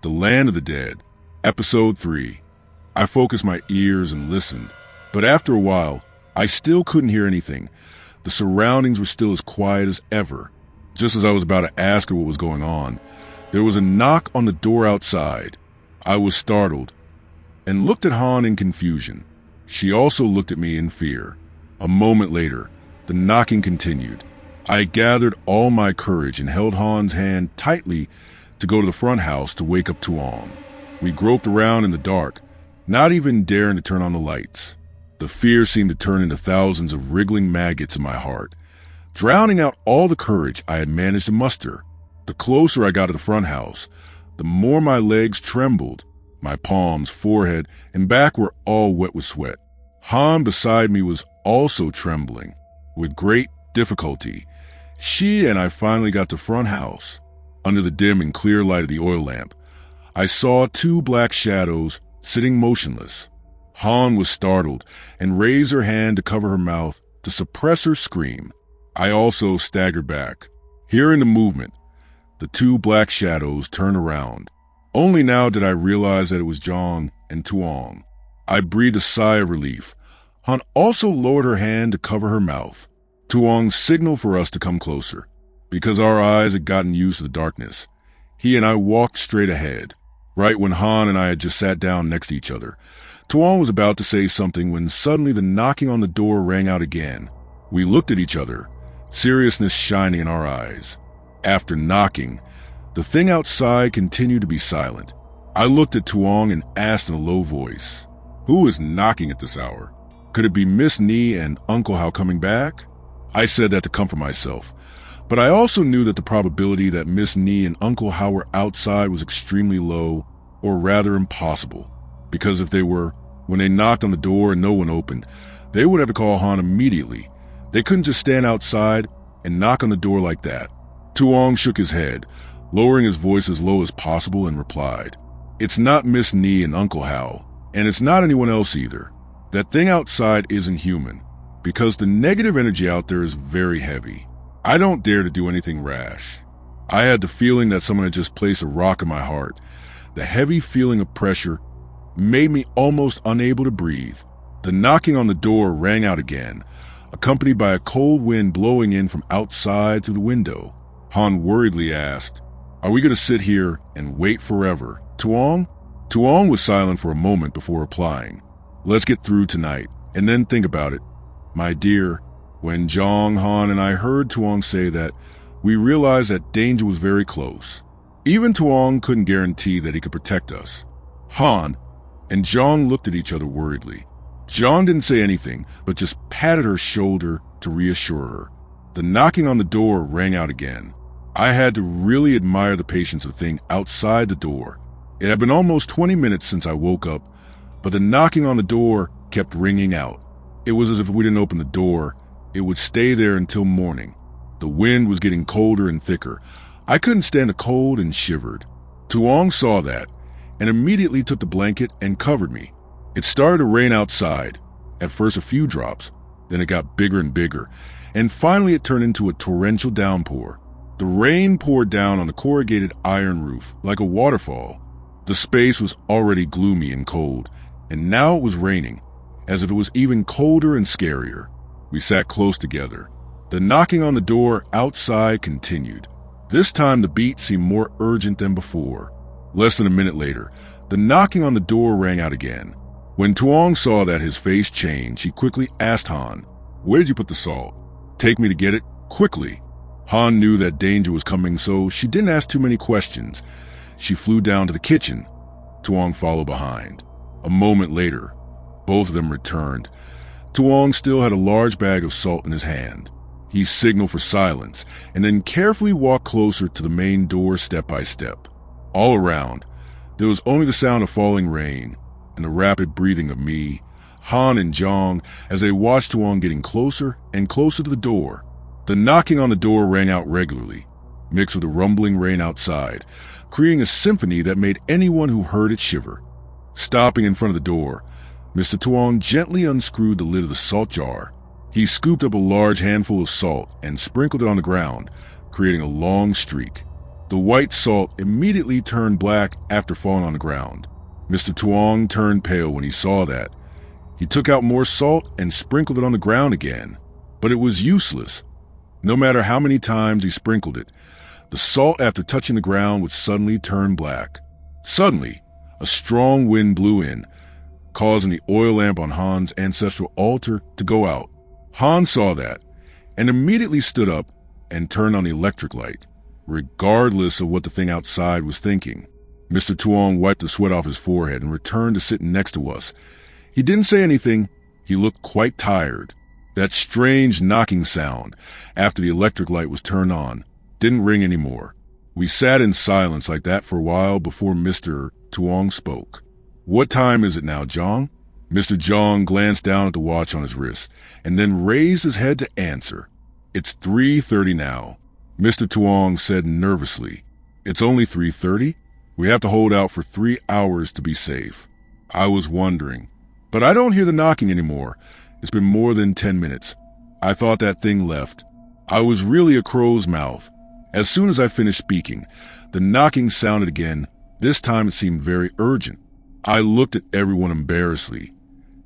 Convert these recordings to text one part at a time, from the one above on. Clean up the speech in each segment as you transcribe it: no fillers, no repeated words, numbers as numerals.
The Land of the Dead, Episode 3. I focused my ears and listened, but after a while, I still couldn't hear anything. The surroundings were still as quiet as ever. Just as I was about to ask her what was going on, there was a knock on the door outside. I was startled and looked at Han in confusion. She also looked at me in fear. A moment later, the knocking continued. I gathered all my courage and held Han's hand tightly to go to the front house to wake up Tuong. We groped around in the dark, not even daring to turn on the lights. The fear seemed to turn into thousands of wriggling maggots in my heart, drowning out all the courage I had managed to muster. The closer I got to the front house, the more my legs trembled. My palms, forehead, and back were all wet with sweat. Han beside me was also trembling. With great difficulty, she and I finally got to front house. Under the dim and clear light of the oil lamp, I saw two black shadows sitting motionless. Han was startled and raised her hand to cover her mouth to suppress her scream. I also staggered back. Hearing the movement, the two black shadows turned around. Only now did I realize that it was Jong and Tuong. I breathed a sigh of relief. Han also lowered her hand to cover her mouth. Tuong signaled for us to come closer. Because our eyes had gotten used to the darkness, he and I walked straight ahead. Right when Han and I had just sat down next to each other, Tuong was about to say something when suddenly the knocking on the door rang out again. We looked at each other, seriousness shining in our eyes. After knocking, the thing outside continued to be silent. I looked at Tuong and asked in a low voice, "Who is knocking at this hour? Could it be Miss Ni and Uncle Hao coming back?" I said that to comfort myself, but I also knew that the probability that Miss Ni and Uncle Hao were outside was extremely low, or rather impossible, because if they were, when they knocked on the door and no one opened, they would have to call Han immediately. They couldn't just stand outside and knock on the door like that. Tuong shook his head, lowering his voice as low as possible, and replied, "It's not Miss Ni and Uncle Hao, and it's not anyone else either. That thing outside isn't human, because the negative energy out there is very heavy. I don't dare to do anything rash." I had the feeling that someone had just placed a rock in my heart. The heavy feeling of pressure made me almost unable to breathe. The knocking on the door rang out again, accompanied by a cold wind blowing in from outside through the window. Han worriedly asked, "Are we going to sit here and wait forever, Tuong?" Tuong was silent for a moment before replying, "Let's get through tonight, and then think about it. My dear." When Jong, Han, and I heard Tuong say that, we realized that danger was very close. Even Tuong couldn't guarantee that he could protect us. Han and Jong looked at each other worriedly. Jong didn't say anything, but just patted her shoulder to reassure her. The knocking on the door rang out again. I had to really admire the patience of the thing outside the door. It had been almost 20 minutes since I woke up, but the knocking on the door kept ringing out. It was as if we didn't open the door, it would stay there until morning. The wind was getting colder and thicker. I couldn't stand the cold and shivered. Tuong saw that and immediately took the blanket and covered me. It started to rain outside. At first a few drops, then it got bigger and bigger, and finally it turned into a torrential downpour. The rain poured down on the corrugated iron roof like a waterfall. The space was already gloomy and cold, and now it was raining, as if it was even colder and scarier. We sat close together. The knocking on the door outside continued. This time the beat seemed more urgent than before. Less than a minute later, the knocking on the door rang out again. When Tuong saw that, his face changed. He quickly asked Han, "Where did you put the salt? Take me to get it, quickly." Han knew that danger was coming, so she didn't ask too many questions. She flew down to the kitchen. Tuong followed behind. A moment later, both of them returned. Tuong still had a large bag of salt in his hand. He signaled for silence and then carefully walked closer to the main door step by step. All around, there was only the sound of falling rain and the rapid breathing of me, Han, and Jong as they watched Tuong getting closer and closer to the door. The knocking on the door rang out regularly, mixed with the rumbling rain outside, creating a symphony that made anyone who heard it shiver. Stopping in front of the door, Mr. Tuong gently unscrewed the lid of the salt jar. He scooped up a large handful of salt and sprinkled it on the ground, creating a long streak. The white salt immediately turned black after falling on the ground. Mr. Tuong turned pale when he saw that. He took out more salt and sprinkled it on the ground again, but it was useless. No matter how many times he sprinkled it, the salt after touching the ground would suddenly turn black. Suddenly, a strong wind blew in, causing the oil lamp on Han's ancestral altar to go out. Han saw that and immediately stood up and turned on the electric light, regardless of what the thing outside was thinking. Mr. Tuong wiped the sweat off his forehead and returned to sitting next to us. He didn't say anything. He looked quite tired. That strange knocking sound after the electric light was turned on didn't ring anymore. We sat in silence like that for a while before Mr. Tuong spoke. "What time is it now, Jong?" Mr. Jong glanced down at the watch on his wrist and then raised his head to answer. "It's 3:30 now," Mr. Tuong said nervously. "It's only 3:30? We have to hold out for 3 hours to be safe." I was wondering, but I don't hear the knocking anymore. It's been more than 10 minutes. I thought that thing left. I was really a crow's mouth. As soon as I finished speaking, the knocking sounded again. This time it seemed very urgent. I looked at everyone embarrassedly.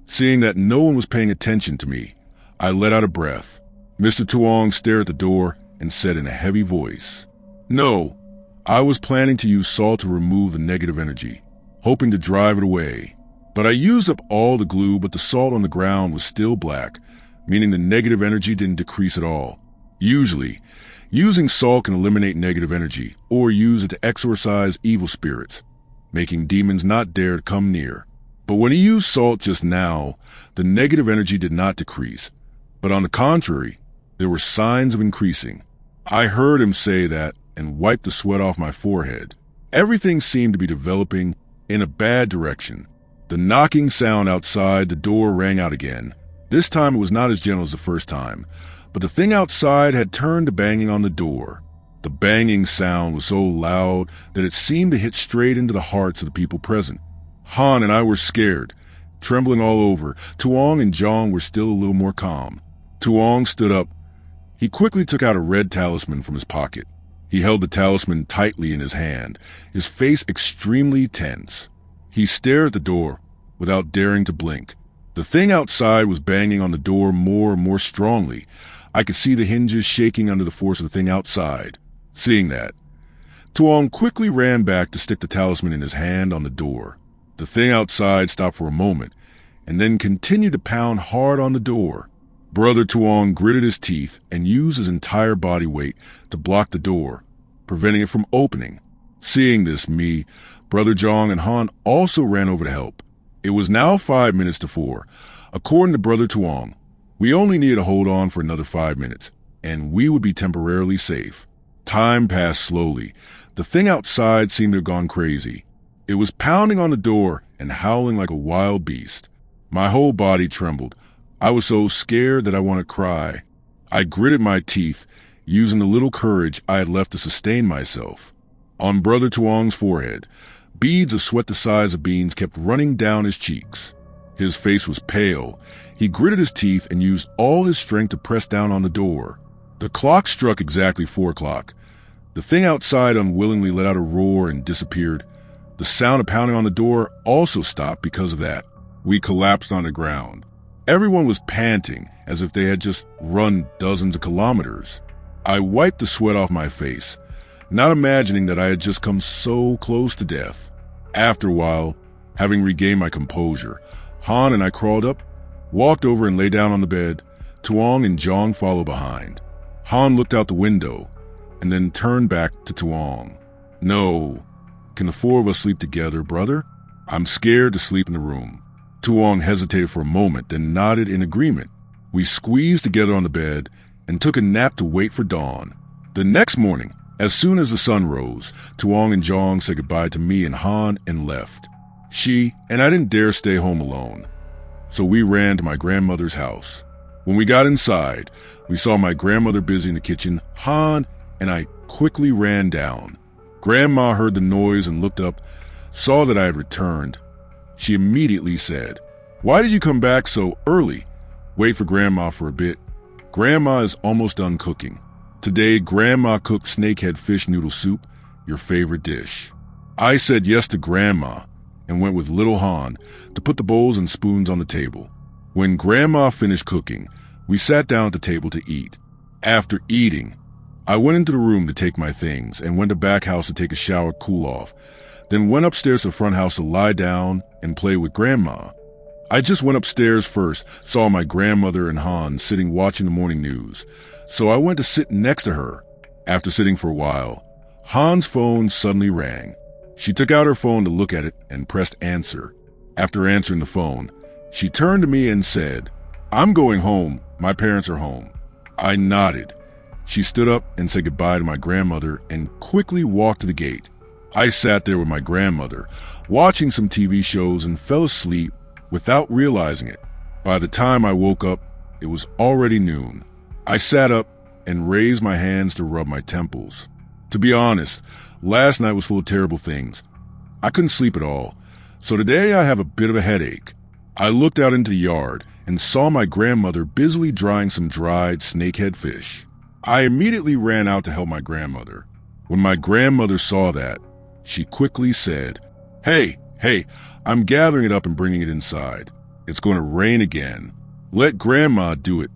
Seeing that no one was paying attention to me, I let out a breath. Mr. Tuong stared at the door and said in a heavy voice, "No, I was planning to use salt to remove the negative energy, hoping to drive it away. But I used up all the glue, but the salt on the ground was still black, meaning the negative energy didn't decrease at all. Usually, using salt can eliminate negative energy or use it to exorcise evil spirits, making demons not dare to come near. But when he used salt just now, the negative energy did not decrease, but on the contrary, there were signs of increasing. I heard him say that and wiped the sweat off my forehead. Everything seemed to be developing in a bad direction. The knocking sound outside the door rang out again. This time it was not as gentle as the first time, but the thing outside had turned to banging on the door. The banging sound was so loud that it seemed to hit straight into the hearts of the people present. Han and I were scared, trembling all over. Tuong and Jong were still a little more calm. Tuong stood up. He quickly took out a red talisman from his pocket. He held the talisman tightly in his hand, his face extremely tense. He stared at the door without daring to blink. The thing outside was banging on the door more and more strongly. I could see the hinges shaking under the force of the thing outside. Seeing that, Tuong quickly ran back to stick the talisman in his hand on the door. The thing outside stopped for a moment and then continued to pound hard on the door. Brother Tuong gritted his teeth and used his entire body weight to block the door, preventing it from opening. Seeing this, me, Brother Jong, and Han also ran over to help. It was now 5 minutes to 4. According to Brother Tuong, we only needed to hold on for another 5 minutes, and we would be temporarily safe. Time passed slowly. The thing outside seemed to have gone crazy. It was pounding on the door and howling like a wild beast. My whole body trembled. I was so scared that I wanted to cry. I gritted my teeth, using the little courage I had left to sustain myself. On Brother Tuong's forehead, beads of sweat the size of beans kept running down his cheeks. His face was pale. He gritted his teeth and used all his strength to press down on the door. The clock struck exactly 4 o'clock. The thing outside unwillingly let out a roar and disappeared. The sound of pounding on the door also stopped because of that. We collapsed on the ground. Everyone was panting as if they had just run dozens of kilometers. I wiped the sweat off my face, not imagining that I had just come so close to death. After a while, having regained my composure, Han and I crawled up, walked over and lay down on the bed. Tuong and Jong followed behind. Han looked out the window and then turned back to Tuong. "No. Can the 4 of us sleep together, brother? I'm scared to sleep in the room." Tuong hesitated for a moment, then nodded in agreement. We squeezed together on the bed and took a nap to wait for dawn. The next morning, as soon as the sun rose, Tuong and Jong said goodbye to me and Han and left. She and I didn't dare stay home alone, so we ran to my grandmother's house. When we got inside, we saw my grandmother busy in the kitchen. Han and I quickly ran down. Grandma heard the noise and looked up, saw that I had returned. She immediately said, "Why did you come back so early?" "Wait for Grandma for a bit. Grandma is almost done cooking. Today, Grandma cooked snakehead fish noodle soup your favorite dish?" I said yes to Grandma and went with little Han to put the bowls and spoons on the table. When Grandma finished cooking, we sat down at the table to eat. After eating, I went into the room to take my things and went to back house to take a shower, cool off, then went upstairs to the front house to lie down and play with Grandma. I just went upstairs first, saw my grandmother and Han sitting watching the morning news, so I went to sit next to her. After sitting for a while, Han's phone suddenly rang. She took out her phone to look at it and pressed answer. After answering the phone, she turned to me and said, "I'm going home. My parents are home." I nodded. She stood up and said goodbye to my grandmother and quickly walked to the gate. I sat there with my grandmother, watching some TV shows and fell asleep without realizing it. By the time I woke up, it was already noon. I sat up and raised my hands to rub my temples. To be honest, last night was full of terrible things. I couldn't sleep at all, so today I have a bit of a headache. I looked out into the yard and saw my grandmother busily drying some dried snakehead fish. I immediately ran out to help my grandmother. When my grandmother saw that, she quickly said, Hey, I'm gathering it up and bringing it inside. It's going to rain again. Let Grandma do it.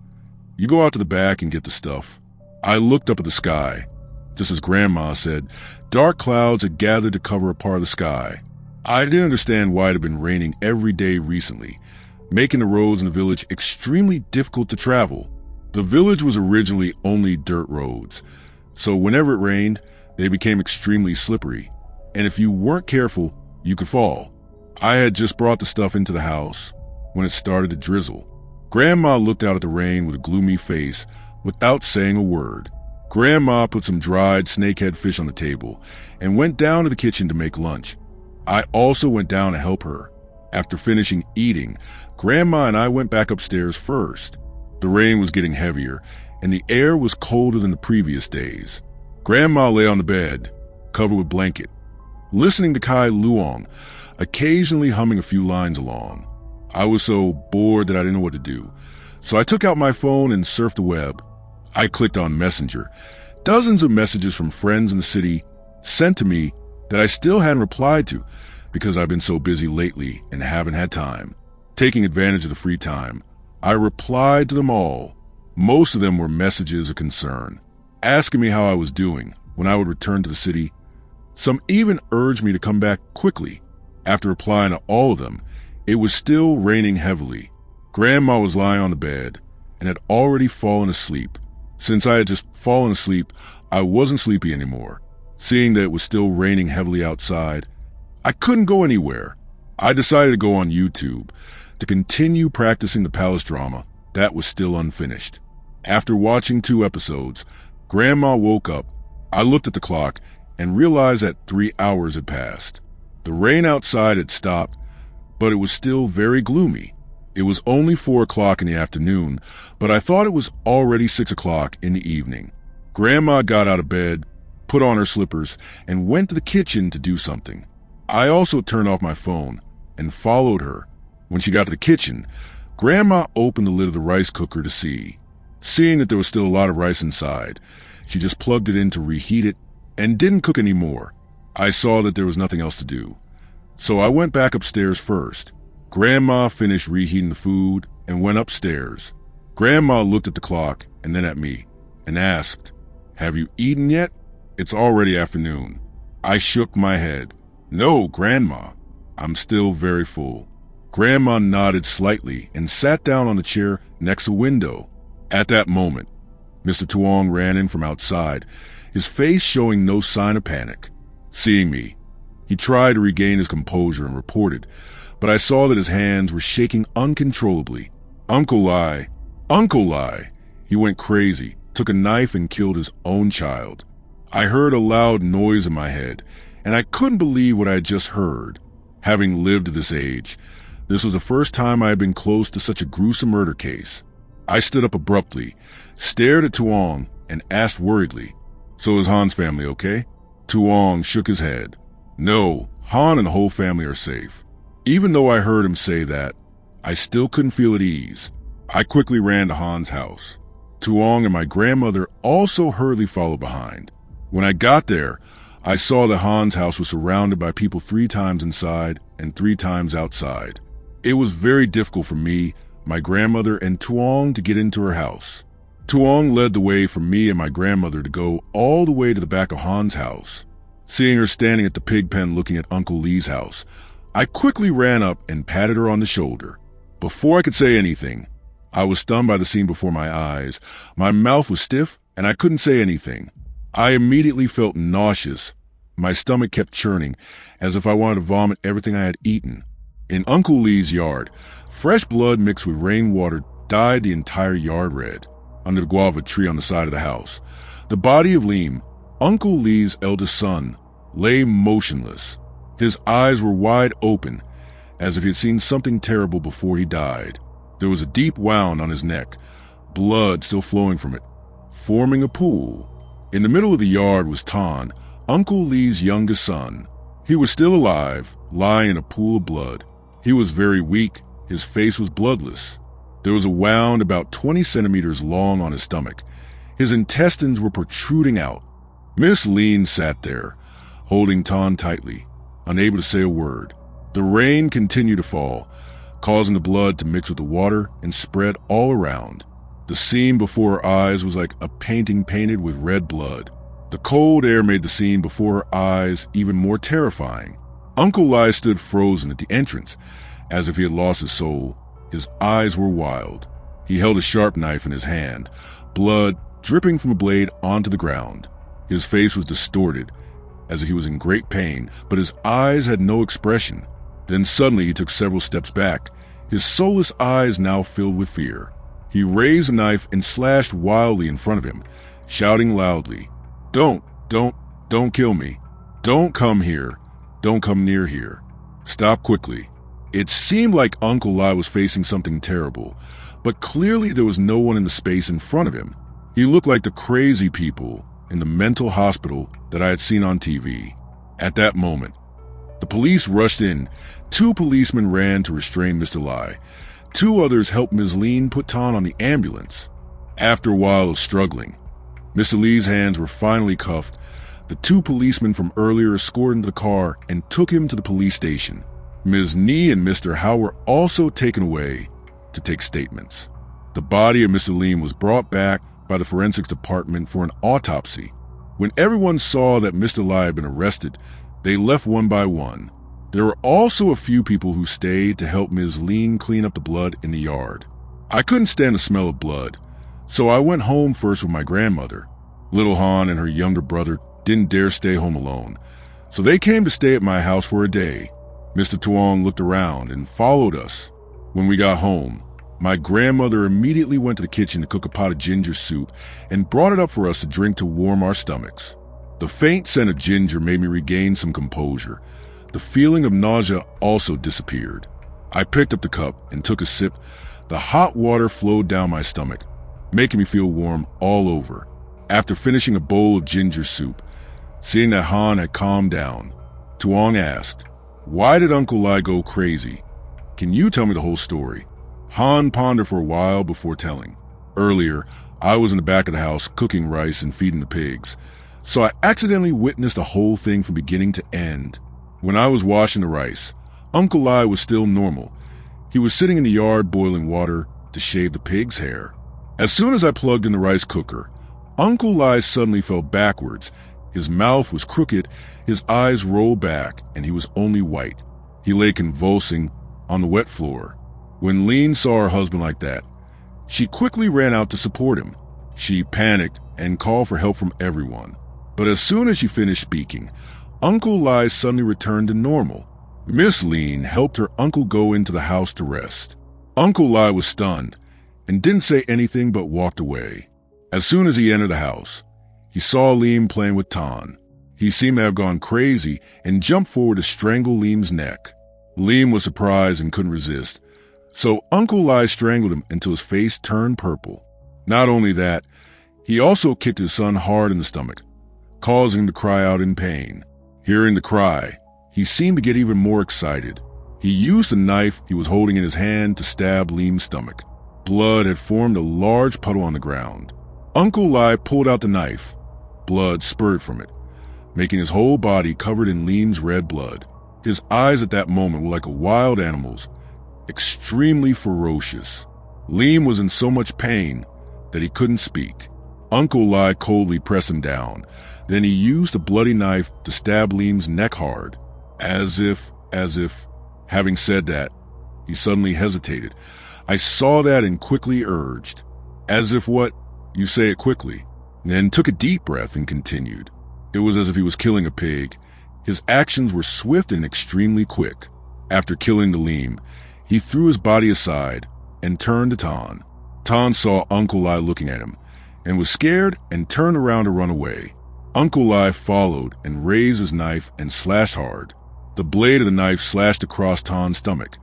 You go out to the back and get the stuff." I looked up at the sky. Just as Grandma said, dark clouds had gathered to cover a part of the sky. I didn't understand why it had been raining every day recently, making the roads in the village extremely difficult to travel. The village was originally only dirt roads, so whenever it rained, they became extremely slippery, and if you weren't careful, you could fall. I had just brought the stuff into the house when it started to drizzle. Grandma looked out at the rain with a gloomy face without saying a word. Grandma put some dried snakehead fish on the table and went down to the kitchen to make lunch. I also went down to help her. After finishing eating, Grandma and I went back upstairs first. The rain was getting heavier and the air was colder than the previous days. Grandma lay on the bed, covered with blanket, listening to Kai Luong, occasionally humming a few lines along. I was so bored that I didn't know what to do, so I took out my phone and surfed the web. I clicked on Messenger. Dozens of messages from friends in the city sent to me that I still hadn't replied to because I've been so busy lately and haven't had time. Taking advantage of the free time, I replied to them all. Most of them were messages of concern, asking me how I was doing when I would return to the city. Some even urged me to come back quickly. After replying to all of them, it was still raining heavily. Grandma was lying on the bed and had already fallen asleep. Since I had just fallen asleep, I wasn't sleepy anymore. Seeing that it was still raining heavily outside, I couldn't go anywhere. I decided to go on YouTube to continue practicing the palace drama that was still unfinished. After watching 2 episodes, Grandma woke up. I looked at the clock and realized that 3 hours had passed. The rain outside had stopped, but it was still very gloomy. It was only 4 o'clock in the afternoon, but I thought it was already 6 o'clock in the evening. Grandma got out of bed, put on her slippers, and went to the kitchen to do something. I also turned off my phone and followed her. When she got to the kitchen, Grandma opened the lid of the rice cooker to see. Seeing that there was still a lot of rice inside, she just plugged it in to reheat it and didn't cook any more. I saw that there was nothing else to do, so I went back upstairs first. Grandma finished reheating the food and went upstairs. Grandma looked at the clock and then at me and asked, "Have you eaten yet? It's already afternoon." I shook my head. "No, Grandma, I'm still very full." Grandma nodded slightly and sat down on the chair next to the window. At that moment, Mr. Tuong ran in from outside, his face showing no sign of panic. Seeing me, he tried to regain his composure and reported, but I saw that his hands were shaking uncontrollably. Uncle Lai! He went crazy, took a knife and killed his own child. I heard a loud noise in my head, and I couldn't believe what I had just heard. Having lived to this age, this was the first time I had been close to such a gruesome murder case. I stood up abruptly, stared at Tuong, and asked worriedly, "So is Han's family okay?" Tuong shook his head. "No, Han and the whole family are safe." Even though I heard him say that, I still couldn't feel at ease. I quickly ran to Han's house. Tuong and my grandmother also hurriedly followed behind. When I got there, I saw that Han's house was surrounded by people 3 times inside and 3 times outside. It was very difficult for me, my grandmother, and Tuong to get into her house. Tuong led the way for me and my grandmother to go all the way to the back of Han's house. Seeing her standing at the pig pen looking at Uncle Lee's house, I quickly ran up and patted her on the shoulder. Before I could say anything, I was stunned by the scene before my eyes. My mouth was stiff and I couldn't say anything. I immediately felt nauseous. My stomach kept churning, as if I wanted to vomit everything I had eaten. In Uncle Lee's yard, fresh blood mixed with rainwater dyed the entire yard red. Under the guava tree on the side of the house, the body of Liam, Uncle Lee's eldest son, lay motionless. His eyes were wide open, as if he had seen something terrible before he died. There was a deep wound on his neck, blood still flowing from it, forming a pool. In the middle of the yard was Tan, Uncle Lee's youngest son. He was still alive, lying in a pool of blood. He was very weak, his face was bloodless. There was a wound about 20 centimeters long on his stomach. His intestines were protruding out. Miss Lean sat there, holding Tan tightly, unable to say a word. The rain continued to fall, causing the blood to mix with the water and spread all around. The scene before her eyes was like a painting painted with red blood. The cold air made the scene before her eyes even more terrifying. Uncle Lai stood frozen at the entrance, as if he had lost his soul. His eyes were wild. He held a sharp knife in his hand, blood dripping from a blade onto the ground. His face was distorted, as if he was in great pain, but his eyes had no expression. Then suddenly he took several steps back, his soulless eyes now filled with fear. He raised a knife and slashed wildly in front of him, shouting loudly, Don't kill me. Don't come here. Don't come near here. Stop quickly." It seemed like Uncle Lai was facing something terrible, but clearly there was no one in the space in front of him. He looked like the crazy people in the mental hospital that I had seen on TV. At that moment, the police rushed in. 2 policemen ran to restrain Mr. Lai. 2 others helped Ms. Lean put Tan on the ambulance. After a while of struggling, Mr. Lee's hands were finally cuffed. The 2 policemen from earlier escorted him to the car and took him to the police station. Ms. Nee and Mr. Howe were also taken away to take statements. The body of Mr. Lean was brought back by the forensics department for an autopsy. When everyone saw that Mr. Lai had been arrested, they left one by one. There were also a few people who stayed to help Ms. Lean clean up the blood in the yard. I couldn't stand the smell of blood, so I went home first with my grandmother. Little Han and her younger brother didn't dare stay home alone, so they came to stay at my house for a day. Mr. Tuong looked around and followed us. When we got home, my grandmother immediately went to the kitchen to cook a pot of ginger soup and brought it up for us to drink to warm our stomachs. The faint scent of ginger made me regain some composure. The feeling of nausea also disappeared. I picked up the cup and took a sip. The hot water flowed down my stomach, making me feel warm all over. After finishing a bowl of ginger soup, seeing that Han had calmed down, Tuong asked, "Why did Uncle Lai go crazy? Can you tell me the whole story?" Han pondered for a while before telling. "Earlier, I was in the back of the house cooking rice and feeding the pigs, so I accidentally witnessed the whole thing from beginning to end. When I was washing the rice, Uncle Lai was still normal. He was sitting in the yard boiling water to shave the pig's hair. As soon as I plugged in the rice cooker, Uncle Lai suddenly fell backwards. His mouth was crooked, his eyes rolled back, and he was only white. He lay convulsing on the wet floor. When Lean saw her husband like that, she quickly ran out to support him. She panicked and called for help from everyone. But as soon as she finished speaking, Uncle Lai suddenly returned to normal. Miss Lean helped her uncle go into the house to rest. Uncle Lai was stunned and didn't say anything but walked away. As soon as he entered the house, he saw Liam playing with Tan. He seemed to have gone crazy and jumped forward to strangle Liam's neck. Liam was surprised and couldn't resist, so Uncle Lai strangled him until his face turned purple. Not only that, he also kicked his son hard in the stomach, causing him to cry out in pain. Hearing the cry, he seemed to get even more excited. He used the knife he was holding in his hand to stab Liam's stomach. Blood had formed a large puddle on the ground. Uncle Lai pulled out the knife. Blood spurted from it. making his whole body covered in Liam's red blood. His eyes at that moment were like a wild animal's, extremely ferocious. Liam was in so much pain that he couldn't speak. Uncle Lai coldly pressed him down. Then he used a bloody knife to stab Liam's neck hard. As if, having said that, he suddenly hesitated. I saw that and quickly urged, "As if what? You say it quickly." Then took a deep breath and continued. It was as if he was killing a pig. His actions were swift and extremely quick. After killing the Liam, he threw his body aside and turned to Tan. Tan saw Uncle Lai looking at him and was scared and turned around to run away. Uncle Lai followed and raised his knife and slashed hard. The blade of the knife slashed across Tan's stomach.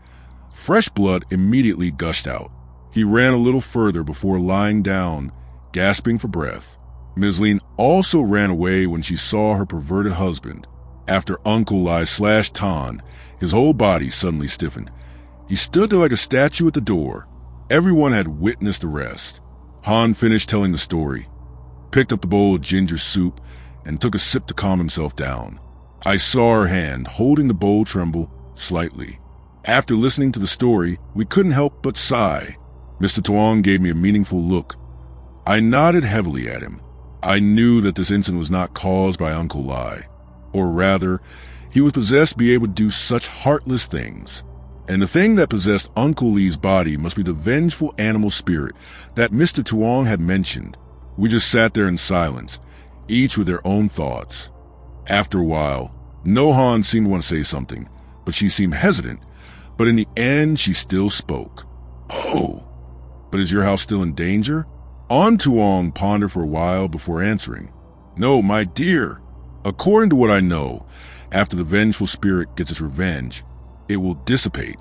Fresh blood immediately gushed out. He ran a little further before lying down, gasping for breath. Ms. Lin also ran away when she saw her perverted husband. After Uncle Lai slashed Tan, his whole body suddenly stiffened. He stood there like a statue at the door. Everyone had witnessed the rest. Han finished telling the story, picked up the bowl of ginger soup, and took a sip to calm himself down. I saw her hand holding the bowl tremble slightly. After listening to the story, we couldn't help but sigh. Mr. Tuong gave me a meaningful look. I nodded heavily at him. I knew that this incident was not caused by Uncle Lai. Or rather, he was possessed to be able to do such heartless things. And the thing that possessed Uncle Lee's body must be the vengeful animal spirit that Mr. Tuong had mentioned. We just sat there in silence, each with their own thoughts. After a while, Nohan seemed to want to say something, but she seemed hesitant. But in the end, she still spoke. "Oh, but is your house still in danger?" An Tuong pondered for a while before answering. "No, my dear. According to what I know, after the vengeful spirit gets its revenge, it will dissipate.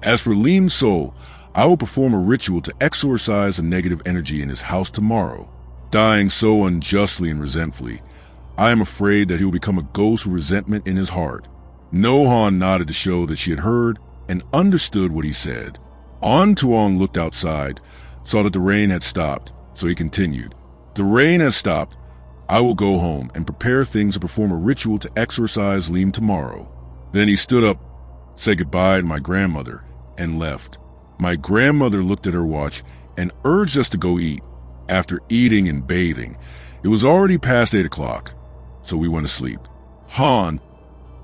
As for Liam's soul, I will perform a ritual to exorcise the negative energy in his house tomorrow. Dying so unjustly and resentfully, I am afraid that he will become a ghost with resentment in his heart." Nohan nodded to show that she had heard and understood what he said. An Tuong looked outside, saw that the rain had stopped, so he continued. "The rain has stopped. I will go home and prepare things to perform a ritual to exorcise Liam tomorrow." Then he stood up, said goodbye to my grandmother, and left. My grandmother looked at her watch and urged us to go eat. After eating and bathing, it was already past 8 o'clock, so we went to sleep. Han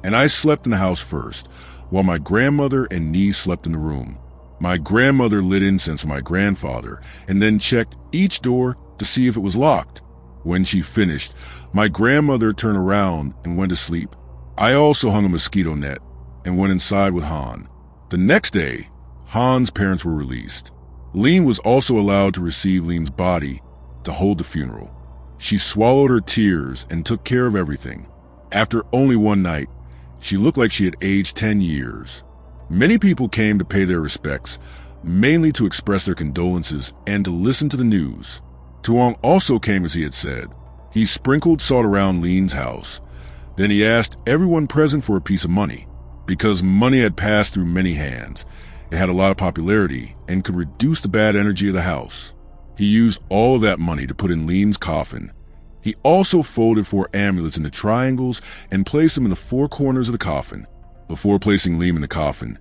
and I slept in the house first, while my grandmother and niece slept in the room. My grandmother lit incense for my grandfather and then checked each door to see if it was locked. When she finished, my grandmother turned around and went to sleep. I also hung a mosquito net and went inside with Han. The next day, Han's parents were released. Liam was also allowed to receive Liam's body to hold the funeral. She swallowed her tears and took care of everything. After only one night, she looked like she had aged 10 years. Many people came to pay their respects, mainly to express their condolences and to listen to the news. Tuong also came as he had said. He sprinkled salt around Liam's house. Then he asked everyone present for a piece of money. Because money had passed through many hands, it had a lot of popularity and could reduce the bad energy of the house. He used all of that money to put in Liam's coffin. He also folded 4 amulets into triangles and placed them in the 4 corners of the coffin. Before placing Liam in the coffin,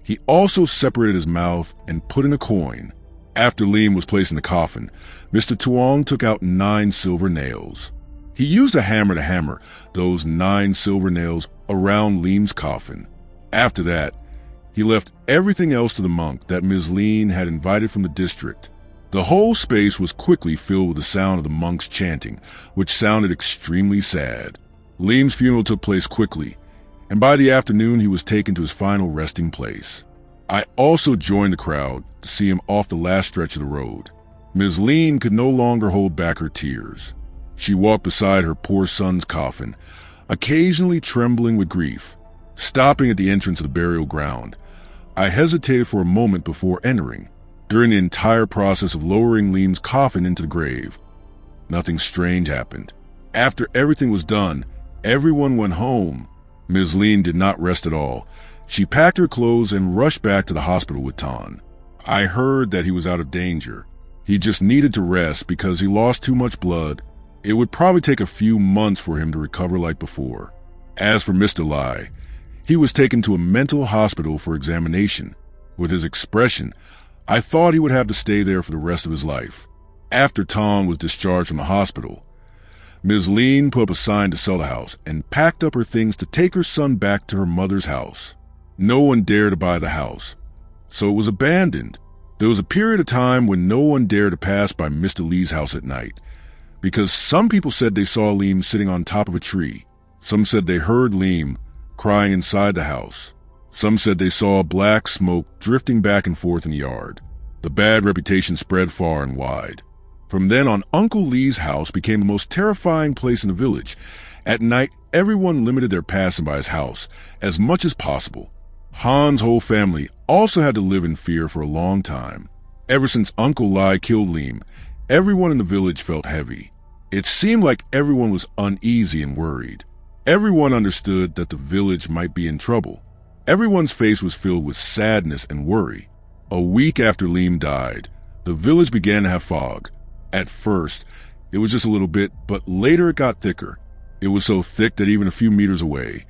he also separated his mouth and put in a coin. After Liam was placed in the coffin, Mr. Tuong took out 9 silver nails. He used a hammer to hammer those 9 silver nails around Liam's coffin. After that, he left everything else to the monk that Ms. Lin had invited from the district. The whole space was quickly filled with the sound of the monks chanting, which sounded extremely sad. Liam's funeral took place quickly, and by the afternoon he was taken to his final resting place. I also joined the crowd to see him off the last stretch of the road. Ms. Lin could no longer hold back her tears. She walked beside her poor son's coffin, occasionally trembling with grief. Stopping at the entrance of the burial ground, I hesitated for a moment before entering. During the entire process of lowering Liam's coffin into the grave, nothing strange happened. After everything was done, everyone went home. Ms. Lin did not rest at all. She packed her clothes and rushed back to the hospital with Tan. I heard that he was out of danger. He just needed to rest because he lost too much blood It would probably take a few months for him to recover like before. As for Mr. Lai, he was taken to a mental hospital for examination. With his expression, I thought he would have to stay there for the rest of his life. After Tom was discharged from the hospital, Ms. Lean put up a sign to sell the house and packed up her things to take her son back to her mother's house. No one dared to buy the house, so it was abandoned. There was a period of time when no one dared to pass by Mr. Lee's house at night, because some people said they saw Leem sitting on top of a tree. Some said they heard Leem crying inside the house. Some said they saw black smoke drifting back and forth in the yard. The bad reputation spread far and wide. From then on, Uncle Lee's house became the most terrifying place in the village. At night, everyone limited their passing by his house as much as possible. Han's whole family also had to live in fear for a long time. Ever since Uncle Lai killed Leem, everyone in the village felt heavy. It seemed like everyone was uneasy and worried. Everyone understood that the village might be in trouble. Everyone's face was filled with sadness and worry. A week after Leem died, the village began to have fog. At first, it was just a little bit, but later it got thicker. It was so thick that even a few meters away,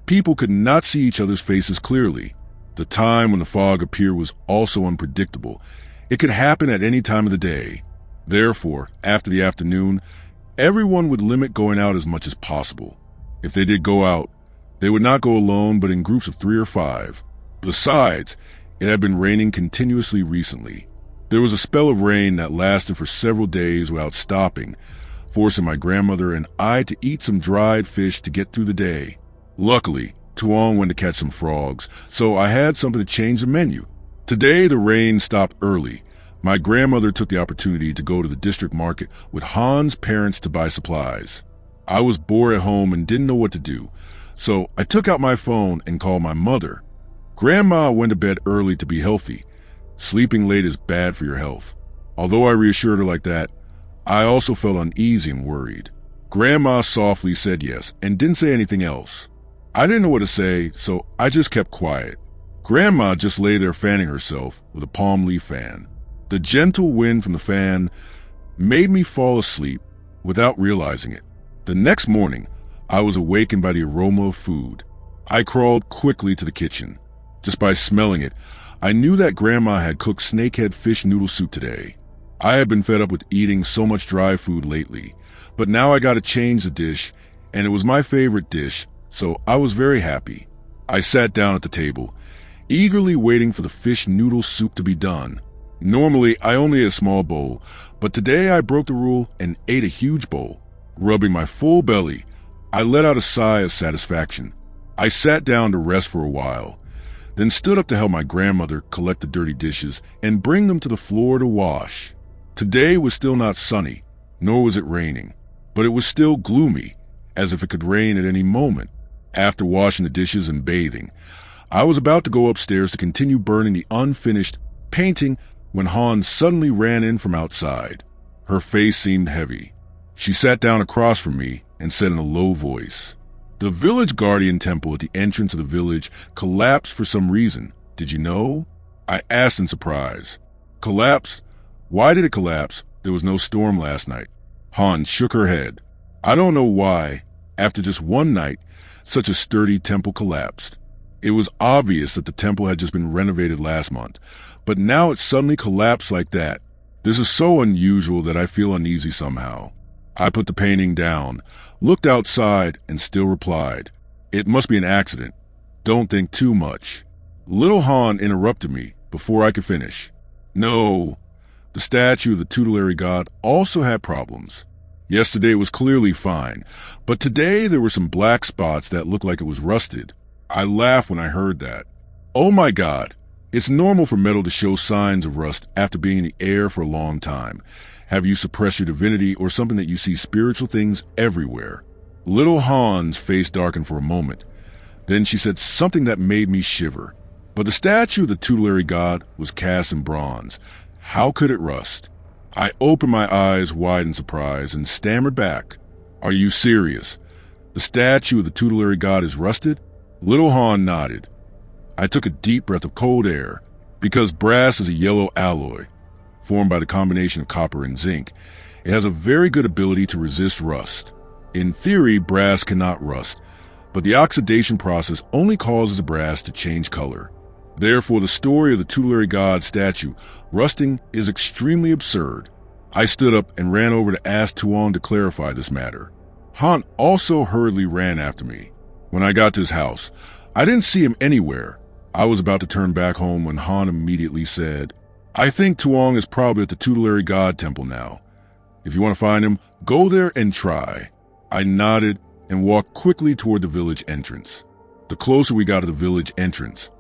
people could not see each other's faces clearly. The time when the fog appeared was also unpredictable. It could happen at any time of the day. Therefore, after the afternoon, everyone would limit going out as much as possible. If they did go out, they would not go alone, but in groups of 3 or 5. Besides, it had been raining continuously recently. There was a spell of rain that lasted for several days without stopping, forcing my grandmother and I to eat some dried fish to get through the day. Luckily, Tuong went to catch some frogs, so I had something to change the menu. Today, the rain stopped early. My grandmother took the opportunity to go to the district market with Han's parents to buy supplies. I was bored at home and didn't know what to do, so I took out my phone and called my mother. Grandma went to bed early to be healthy. Sleeping late is bad for your health. Although I reassured her like that, I also felt uneasy and worried. Grandma softly said yes and didn't say anything else. I didn't know what to say, so I just kept quiet. Grandma just lay there fanning herself with a palm leaf fan. The gentle wind from the fan made me fall asleep without realizing it. The next morning, I was awakened by the aroma of food. I crawled quickly to the kitchen. Just by smelling it, I knew that Grandma had cooked snakehead fish noodle soup today. I had been fed up with eating so much dry food lately, but now I got to change the dish, and it was my favorite dish, so I was very happy. I sat down at the table, eagerly waiting for the fish noodle soup to be done. Normally, I only ate a small bowl, but today I broke the rule and ate a huge bowl. Rubbing my full belly, I let out a sigh of satisfaction. I sat down to rest for a while, then stood up to help my grandmother collect the dirty dishes and bring them to the floor to wash. Today was still not sunny, nor was it raining, but it was still gloomy, as if it could rain at any moment. After washing the dishes and bathing, I was about to go upstairs to continue burning the unfinished painting when Han suddenly ran in from outside. Her face seemed heavy. She sat down across from me and said in a low voice, "The village guardian temple at the entrance of the village collapsed for some reason. Did you know?" I asked in surprise. "Collapse? Why did it collapse? There was no storm last night." Han shook her head. "I don't know why, after just one night, such a sturdy temple collapsed. It was obvious that the temple had just been renovated last month, but now it suddenly collapsed like that. This is so unusual that I feel uneasy somehow." I put the painting down, looked outside, and still replied, "It must be an accident. Don't think too much." Little Han interrupted me before I could finish. "No, the statue of the tutelary god also had problems. Yesterday was clearly fine, but today there were some black spots that looked like it was rusted." I laughed when I heard that. "Oh my God, it's normal for metal to show signs of rust after being in the air for a long time. Have you suppressed your divinity or something that you see spiritual things everywhere?" Little Han's face darkened for a moment. Then she said something that made me shiver. "But the statue of the tutelary god was cast in bronze. How could it rust?" I opened my eyes wide in surprise and stammered back, "Are you serious? The statue of the tutelary god is rusted?" Little Han nodded. I took a deep breath of cold air, because brass is a yellow alloy, formed by the combination of copper and zinc, It has a very good ability to resist rust. In theory, brass cannot rust, but the oxidation process only causes the brass to change color. Therefore, the story of the tutelary god statue rusting is extremely absurd. I stood up and ran over to ask Tuong to clarify this matter. Han also hurriedly ran after me. When I got to his house, I didn't see him anywhere. I was about to turn back home when Han immediately said, "I think Tuong is probably at the tutelary god temple now. If you want to find him, go there and try." I nodded and walked quickly toward the village entrance. The closer we got to the village entrance,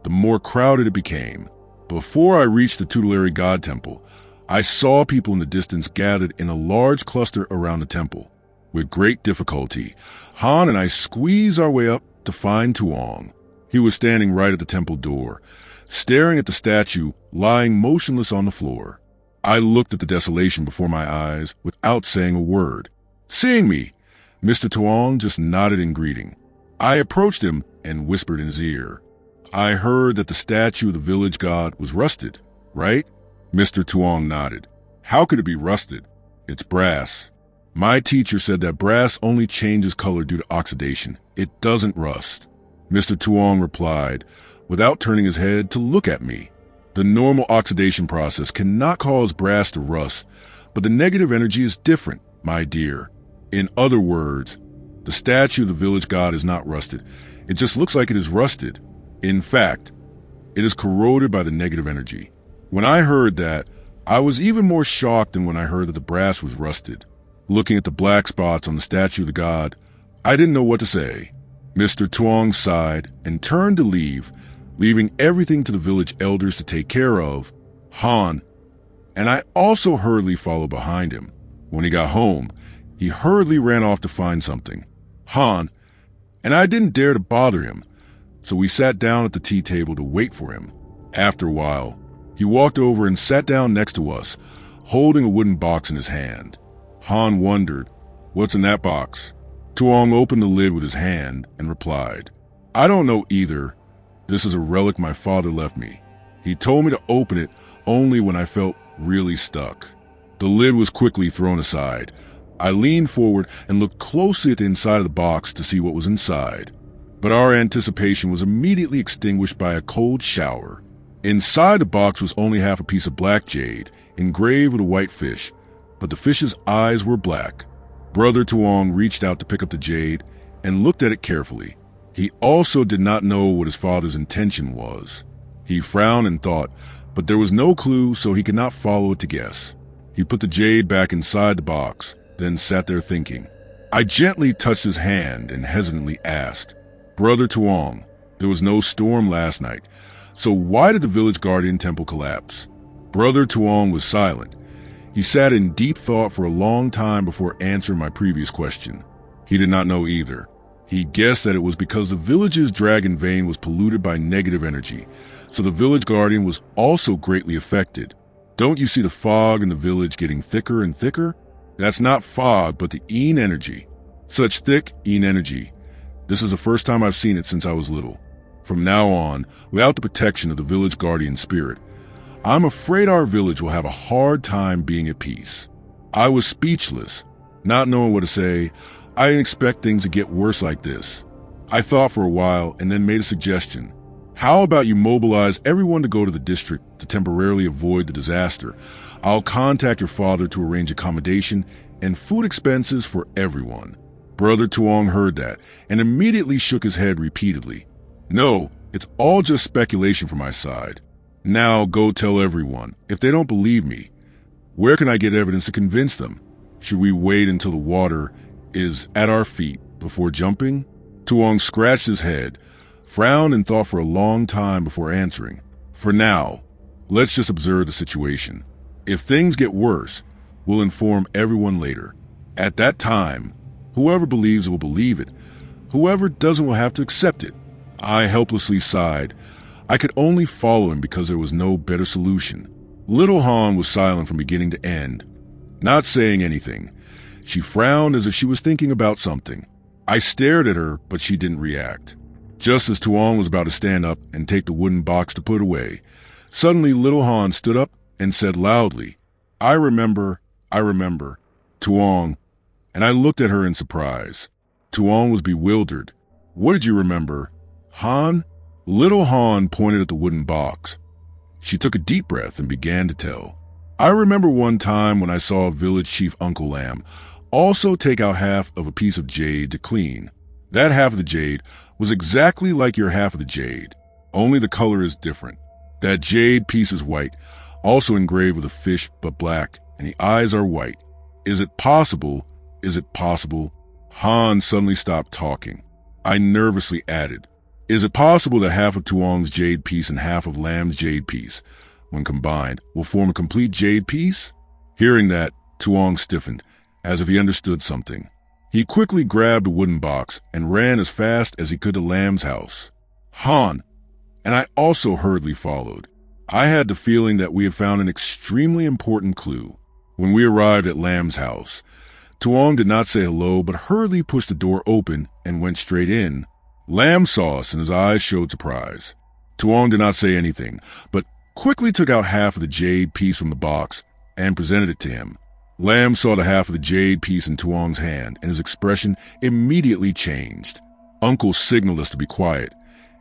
the more crowded it became. Before I reached the tutelary god temple, I saw people in the distance gathered in a large cluster around the temple. With great difficulty, Han and I squeezed our way up to find Tuong. He was standing right at the temple door, staring at the statue lying motionless on the floor. I looked at the desolation before my eyes without saying a word. Seeing me, Mr. Tuong just nodded in greeting. I approached him and whispered in his ear. "I heard that the statue of the village god was rusted, right?" Mr. Tuong nodded. "How could it be rusted? It's brass. My teacher said that brass only changes color due to oxidation. It doesn't rust." Mr. Tuong replied, without turning his head to look at me. "The normal oxidation process cannot cause brass to rust, but the negative energy is different, my dear. In other words, the statue of the village god is not rusted. It just looks like it is rusted. In fact, it is corroded by the negative energy." When I heard that, I was even more shocked than when I heard that the brass was rusted. Looking at the black spots on the statue of the god, I didn't know what to say. Mr. Tuong sighed and turned to leave, leaving everything to the village elders to take care of. Han and I also hurriedly followed behind him. When he got home, he hurriedly ran off to find something. Han and I didn't dare to bother him, so we sat down at the tea table to wait for him. After a while, he walked over and sat down next to us, holding a wooden box in his hand. Han wondered, "What's in that box?" Tuong opened the lid with his hand and replied, "I don't know either. This is a relic my father left me. He told me to open it only when I felt really stuck." The lid was quickly thrown aside. I leaned forward and looked closely at the inside of the box to see what was inside. But our anticipation was immediately extinguished by a cold shower. Inside the box was only half a piece of black jade, engraved with a white fish, but the fish's eyes were black. Brother Tuong reached out to pick up the jade and looked at it carefully. He also did not know what his father's intention was. He frowned and thought, but there was no clue, so he could not follow it to guess. He put the jade back inside the box, then sat there thinking. I gently touched his hand and hesitantly asked, "Brother Tuong, there was no storm last night, so why did the village guardian temple collapse?" Brother Tuong was silent. He sat in deep thought for a long time before answering my previous question. He did not know either. He guessed that it was because the village's dragon vein was polluted by negative energy, so the village guardian was also greatly affected. Don't you see the fog in the village getting thicker and thicker? That's not fog, but the Yin energy. Such thick Yin energy. This is the first time I've seen it since I was little. From now on, without the protection of the village guardian spirit, I'm afraid our village will have a hard time being at peace. I was speechless, not knowing what to say. I didn't expect things to get worse like this. I thought for a while and then made a suggestion. How about you mobilize everyone to go to the district to temporarily avoid the disaster? I'll contact your father to arrange accommodation and food expenses for everyone. Brother Tuong heard that and immediately shook his head repeatedly. No, it's all just speculation from my side. Now go tell everyone. If they don't believe me, where can I get evidence to convince them? Should we wait until the water is at our feet before jumping? Tuong scratched his head, frowned and thought for a long time before answering. For now, let's just observe the situation. If things get worse, we'll inform everyone later. At that time, whoever believes will believe it. Whoever doesn't will have to accept it. I helplessly sighed. I could only follow him because there was no better solution. Little Han was silent from beginning to end, not saying anything. She frowned as if she was thinking about something. I stared at her, but she didn't react. Just as Tuong was about to stand up and take the wooden box to put away, suddenly little Han stood up and said loudly, "I remember I remember. Tuong. And I looked at her in surprise. Tuong was bewildered. What did you remember? Han? Little Han pointed at the wooden box. She took a deep breath and began to tell. I remember one time when I saw village chief Uncle Lam also take out half of a piece of jade to clean. That half of the jade was exactly like your half of the jade, only the color is different. That jade piece is white, also engraved with a fish but black, and the eyes are white. Is it possible? Is it possible? Han suddenly stopped talking. I nervously added, is it possible that half of Tuong's jade piece and half of Lam's jade piece, when combined, will form a complete jade piece? Hearing that, Tuong stiffened, as if he understood something. He quickly grabbed a wooden box and ran as fast as he could to Lam's house. Han, and I also hurriedly followed. I had the feeling that we had found an extremely important clue. When we arrived at Lam's house, Tuong did not say hello but hurriedly pushed the door open and went straight in. Lam saw us and his eyes showed surprise. Tuong did not say anything, but quickly took out half of the jade piece from the box and presented it to him. Lam saw the half of the jade piece in Tuong's hand, and his expression immediately changed. Uncle signaled us to be quiet,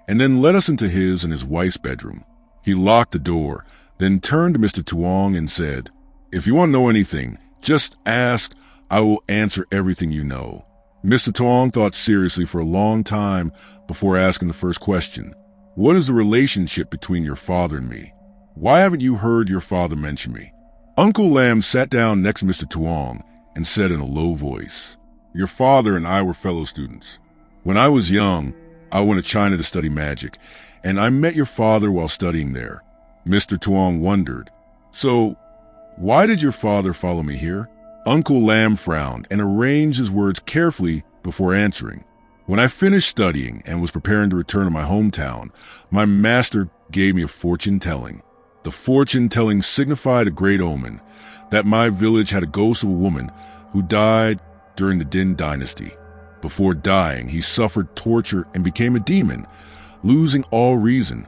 and then led us into his and his wife's bedroom. He locked the door, then turned to Mr. Tuong and said, if you want to know anything, just ask. I will answer everything you know. Mr. Tuong thought seriously for a long time before asking the first question. What is the relationship between your father and me? Why haven't you heard your father mention me? Uncle Lam sat down next to Mr. Tuong and said in a low voice, your father and I were fellow students. When I was young, I went to China to study magic, and I met your father while studying there. Mr. Tuong wondered, so why did your father follow me here? Uncle Lam frowned and arranged his words carefully before answering. When I finished studying and was preparing to return to my hometown, my master gave me a fortune-telling. The fortune-telling signified a great omen, that my village had a ghost of a woman who died during the Din dynasty. Before dying, he suffered torture and became a demon, losing all reason,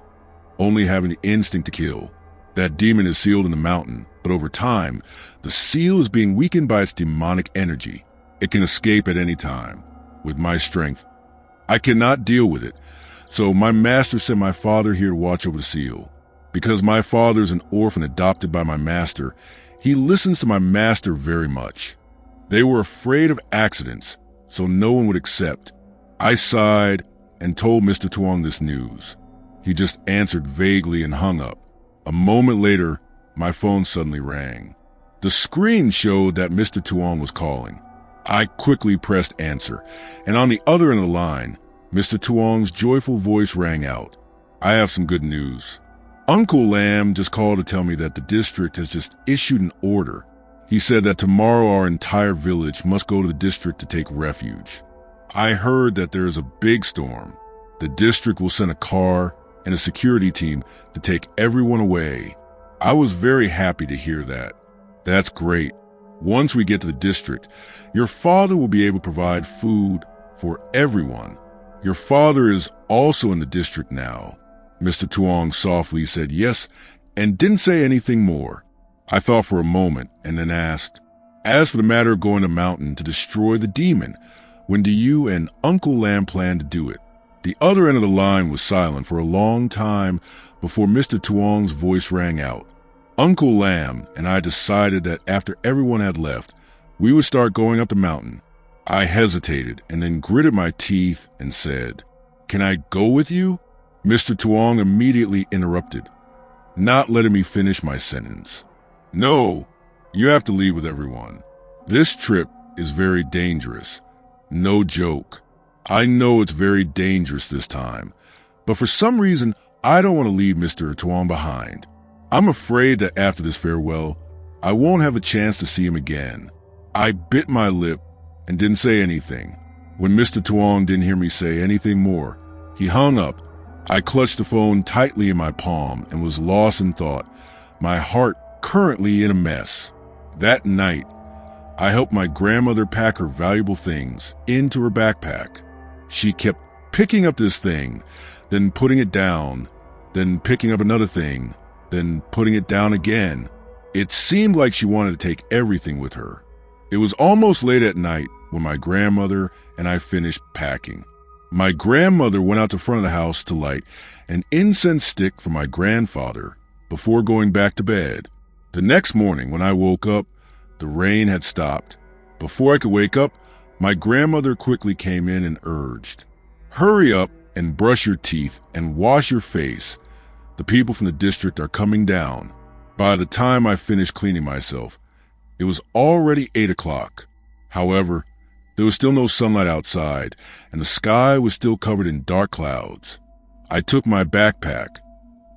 only having the instinct to kill. That demon is sealed in the mountain, but over time, the seal is being weakened by its demonic energy. It can escape at any time. With my strength, I cannot deal with it, so my master sent my father here to watch over the seal. Because my father is an orphan adopted by my master, he listens to my master very much. They were afraid of accidents, so no one would accept. I sighed and told Mr. Tuong this news. He just answered vaguely and hung up. A moment later, my phone suddenly rang. The screen showed that Mr. Tuong was calling. I quickly pressed answer, and on the other end of the line, Mr. Tuong's joyful voice rang out. I have some good news. Uncle Lam just called to tell me that the district has just issued an order. He said that tomorrow our entire village must go to the district to take refuge. I heard that there is a big storm. The district will send a car and a security team to take everyone away. I was very happy to hear that. That's great. Once we get to the district, your father will be able to provide food for everyone. Your father is also in the district now. Mr. Tuong softly said yes and didn't say anything more. I thought for a moment and then asked, as for the matter of going to mountain to destroy the demon, when do you and Uncle Lam plan to do it? The other end of the line was silent for a long time before Mr. Tuong's voice rang out. Uncle Lam and I decided that after everyone had left, we would start going up the mountain. I hesitated and then gritted my teeth and said, can I go with you? Mr. Tuong immediately interrupted, not letting me finish my sentence. No, you have to leave with everyone. This trip is very dangerous. No joke. I know it's very dangerous this time, but for some reason, I don't want to leave Mr. Tuong behind. I'm afraid that after this farewell, I won't have a chance to see him again. I bit my lip and didn't say anything. When Mr. Tuong didn't hear me say anything more, he hung up. I clutched the phone tightly in my palm and was lost in thought, my heart currently in a mess. That night, I helped my grandmother pack her valuable things into her backpack. She kept picking up this thing, then putting it down, then picking up another thing, then putting it down again. It seemed like she wanted to take everything with her. It was almost late at night when my grandmother and I finished packing. My grandmother went out to the front of the house to light an incense stick for my grandfather before going back to bed. The next morning when I woke up, the rain had stopped. Before I could wake up, my grandmother quickly came in and urged, "Hurry up and brush your teeth and wash your face. The people from the district are coming down." By the time I finished cleaning myself, it was already 8 o'clock. However, there was still no sunlight outside, and the sky was still covered in dark clouds. I took my backpack,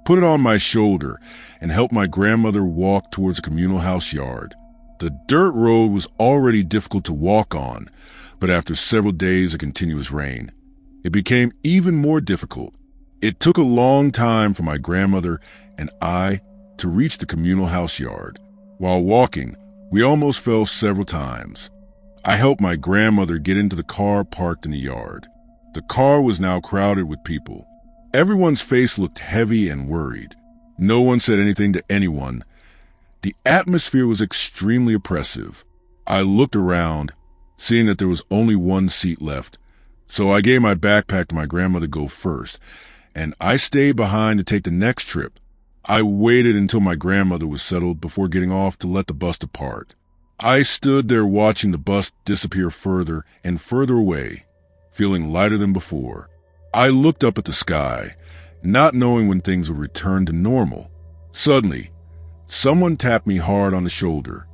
put it on my shoulder, and helped my grandmother walk towards the communal house yard. The dirt road was already difficult to walk on, but after several days of continuous rain, it became even more difficult. It took a long time for my grandmother and I to reach the communal house yard. While walking, we almost fell several times. I helped my grandmother get into the car parked in the yard. The car was now crowded with people. Everyone's face looked heavy and worried. No one said anything to anyone. The atmosphere was extremely oppressive. I looked around, seeing that there was only one seat left, so I gave my backpack to my grandmother to go first, and I stayed behind to take the next trip. I waited until my grandmother was settled before getting off to let the bus depart. I stood there watching the bus disappear further and further away, feeling lighter than before. I looked up at the sky, not knowing when things would return to normal. Suddenly, someone tapped me hard on the shoulder.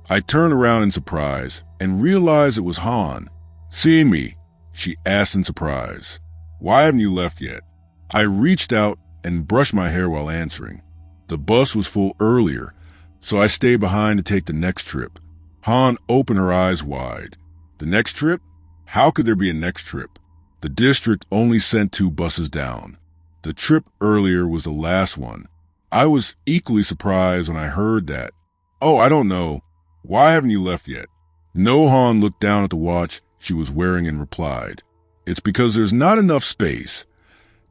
I turned around in surprise and realized it was Han. Seeing me, she asked in surprise, "Why haven't you left yet?" I reached out and brushed my hair while answering. The bus was full earlier, so I stayed behind to take the next trip. Han opened her eyes wide. The next trip? How could there be a next trip? The district only sent 2 buses down. The trip earlier was the last one. I was equally surprised when I heard that. "Oh, I don't know. Why haven't you left yet?" No. Han looked down at the watch she was wearing and replied, "It's because there's not enough space.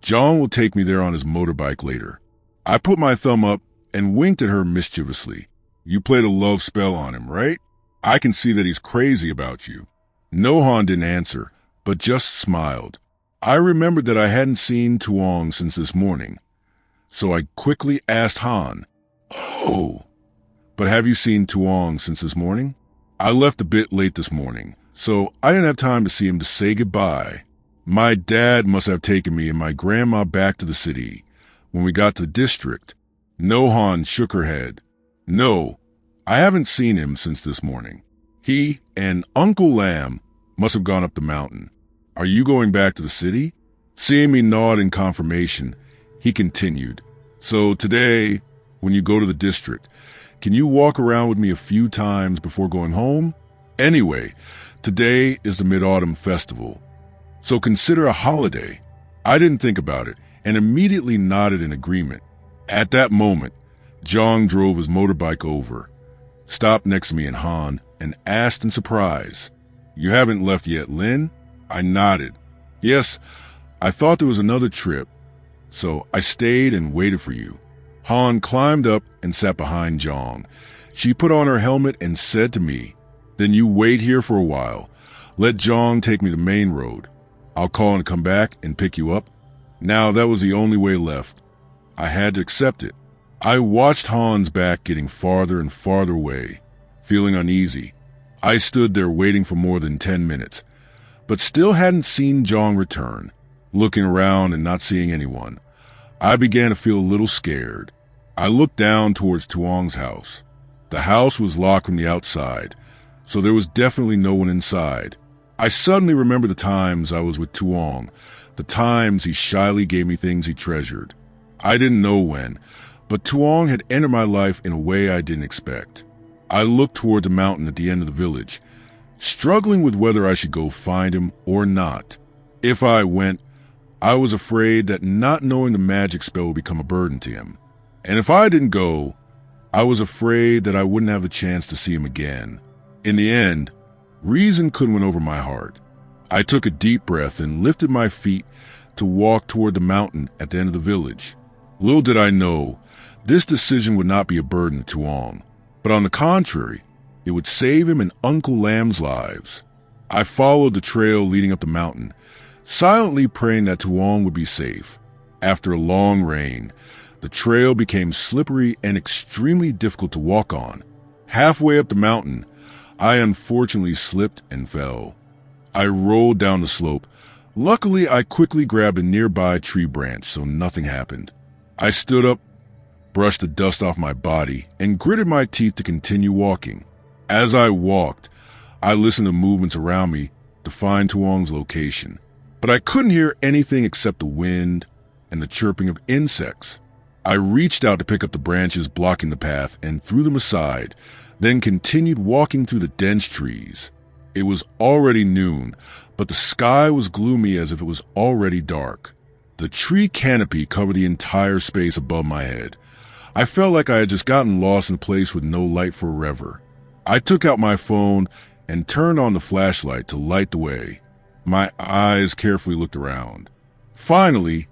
John will take me there on his motorbike later." I put my thumb up and winked at her mischievously. "You played a love spell on him, right? I can see that he's crazy about you." Nohan didn't answer, but just smiled. I remembered that I hadn't seen Tuong since this morning, so I quickly asked Han, "Oh, but have you seen Tuong since this morning?" I left a bit late this morning, so I didn't have time to see him to say goodbye. My dad must have taken me and my grandma back to the city. When we got to the district, Nohan shook her head. "No, I haven't seen him since this morning. He and Uncle Lam must have gone up the mountain. Are you going back to the city?" Seeing me nod in confirmation, he continued, "So today, when you go to the district, can you walk around with me a few times before going home? Anyway, today is the Mid-Autumn Festival, so consider a holiday." I didn't think about it and immediately nodded in agreement. At that moment, Jong drove his motorbike over, stopped next to me and Han, and asked in surprise, "You haven't left yet, Lin?" I nodded. "Yes, I thought there was another trip, so I stayed and waited for you." Han climbed up and sat behind Jong. She put on her helmet and said to me, "Then you wait here for a while. Let Jong take me to the main road. I'll call and come back and pick you up." Now that was the only way left. I had to accept it. I watched Han's back getting farther and farther away, feeling uneasy. I stood there waiting for more than 10 minutes, but still hadn't seen Jong return. Looking around and not seeing anyone, I began to feel a little scared. I looked down towards Tuong's house. The house was locked from the outside, so there was definitely no one inside. I suddenly remembered the times I was with Tuong, the times he shyly gave me things he treasured. I didn't know when, but Tuong had entered my life in a way I didn't expect. I looked toward the mountain at the end of the village, struggling with whether I should go find him or not. If I went, I was afraid that not knowing the magic spell would become a burden to him. And if I didn't go, I was afraid that I wouldn't have a chance to see him again. In the end, reason couldn't win over my heart. I took a deep breath and lifted my feet to walk toward the mountain at the end of the village. Little did I know, this decision would not be a burden to Tuong. but on the contrary, it would save him and Uncle Lamb's lives. I followed the trail leading up the mountain, silently praying that Tuong would be safe. After a long rain, the trail became slippery and extremely difficult to walk on. Halfway up the mountain, I unfortunately slipped and fell. I rolled down the slope. Luckily, I quickly grabbed a nearby tree branch so nothing happened. I stood up, brushed the dust off my body, and gritted my teeth to continue walking. As I walked, I listened to movements around me to find Tuong's location, but I couldn't hear anything except the wind and the chirping of insects. I reached out to pick up the branches blocking the path and threw them aside, then continued walking through the dense trees. It was already noon, but the sky was gloomy as if it was already dark. The tree canopy covered the entire space above my head. I felt like I had just gotten lost in a place with no light forever. I took out my phone and turned on the flashlight to light the way. My eyes carefully looked around. Finally,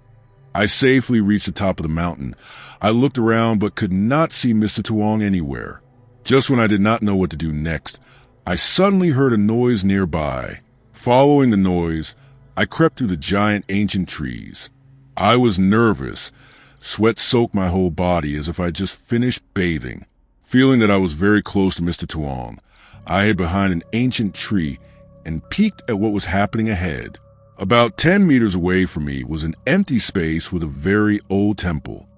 I safely reached the top of the mountain. I looked around but could not see Mr. Tuong anywhere. Just when I did not know what to do next, I suddenly heard a noise nearby. Following the noise, I crept through the giant ancient trees. I was nervous. Sweat soaked my whole body as if I had just finished bathing. Feeling that I was very close to Mr. Tuong, I hid behind an ancient tree and peeked at what was happening ahead. About 10 meters away from me was an empty space with a very old temple.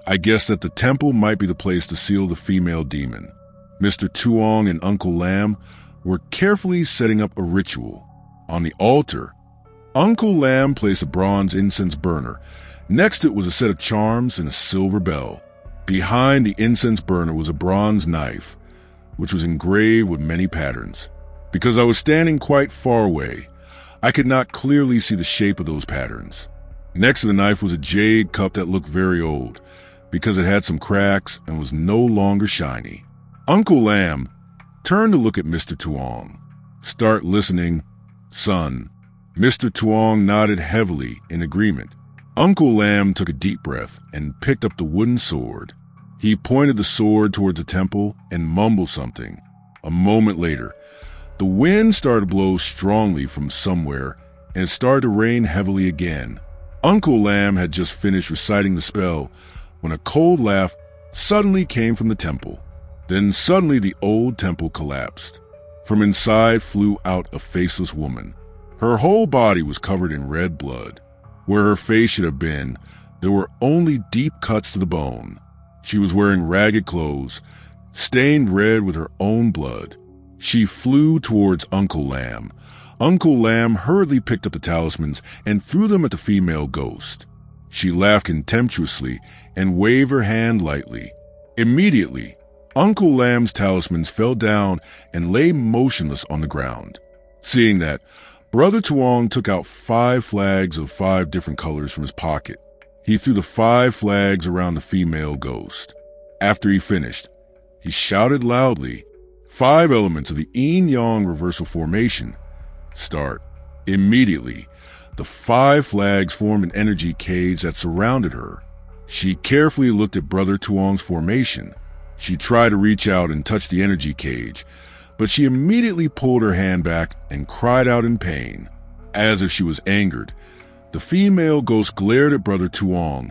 I guessed that the temple might be the place to seal the female demon. Mr. Tuong and Uncle Lam were carefully setting up a ritual. On the altar, Uncle Lam placed a bronze incense burner. Next to it was a set of charms and a silver bell. Behind the incense burner was a bronze knife, which was engraved with many patterns. Because I was standing quite far away, I could not clearly see the shape of those patterns. Next to the knife was a jade cup that looked very old, because it had some cracks and was no longer shiny. Uncle Lam turned to look at Mr. Tuong. "Start listening, son." Mr. Tuong nodded heavily in agreement. Uncle Lam took a deep breath and picked up the wooden sword. He pointed the sword towards the temple and mumbled something. A moment later, the wind started to blow strongly from somewhere, and it started to rain heavily again. Uncle Lam had just finished reciting the spell when a cold laugh suddenly came from the temple. Then suddenly the old temple collapsed. From inside flew out a faceless woman. Her whole body was covered in red blood. Where her face should have been, there were only deep cuts to the bone. She was wearing ragged clothes, stained red with her own blood. She flew towards Uncle Lam. Uncle Lam hurriedly picked up the talismans and threw them at the female ghost. She laughed contemptuously and waved her hand lightly. Immediately, Uncle Lam's talismans fell down and lay motionless on the ground. Seeing that, Brother Tuong took out 5 flags of 5 different colors from his pocket. He threw the 5 flags around the female ghost. After he finished, he shouted loudly, "5 elements of the Yin-Yang reversal formation. Start." Immediately, the 5 flags formed an energy cage that surrounded her. She carefully looked at Brother Tuong's formation. She tried to reach out and touch the energy cage, but she immediately pulled her hand back and cried out in pain. As if she was angered, the female ghost glared at Brother Tuong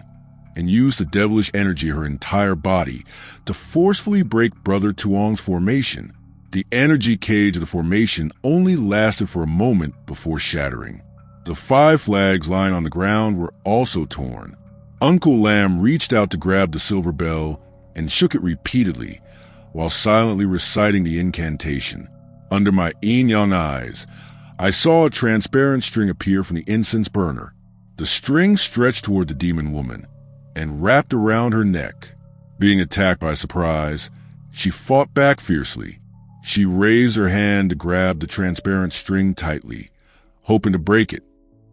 and used the devilish energy of her entire body to forcefully break Brother Tuong's formation. The energy cage of the formation only lasted for a moment before shattering. The 5 flags lying on the ground were also torn. Uncle Lam reached out to grab the silver bell and shook it repeatedly, while silently reciting the incantation. Under my yin-yang eyes, I saw a transparent string appear from the incense burner. The string stretched toward the demon woman and wrapped around her neck. Being attacked by surprise, she fought back fiercely. She raised her hand to grab the transparent string tightly, hoping to break it,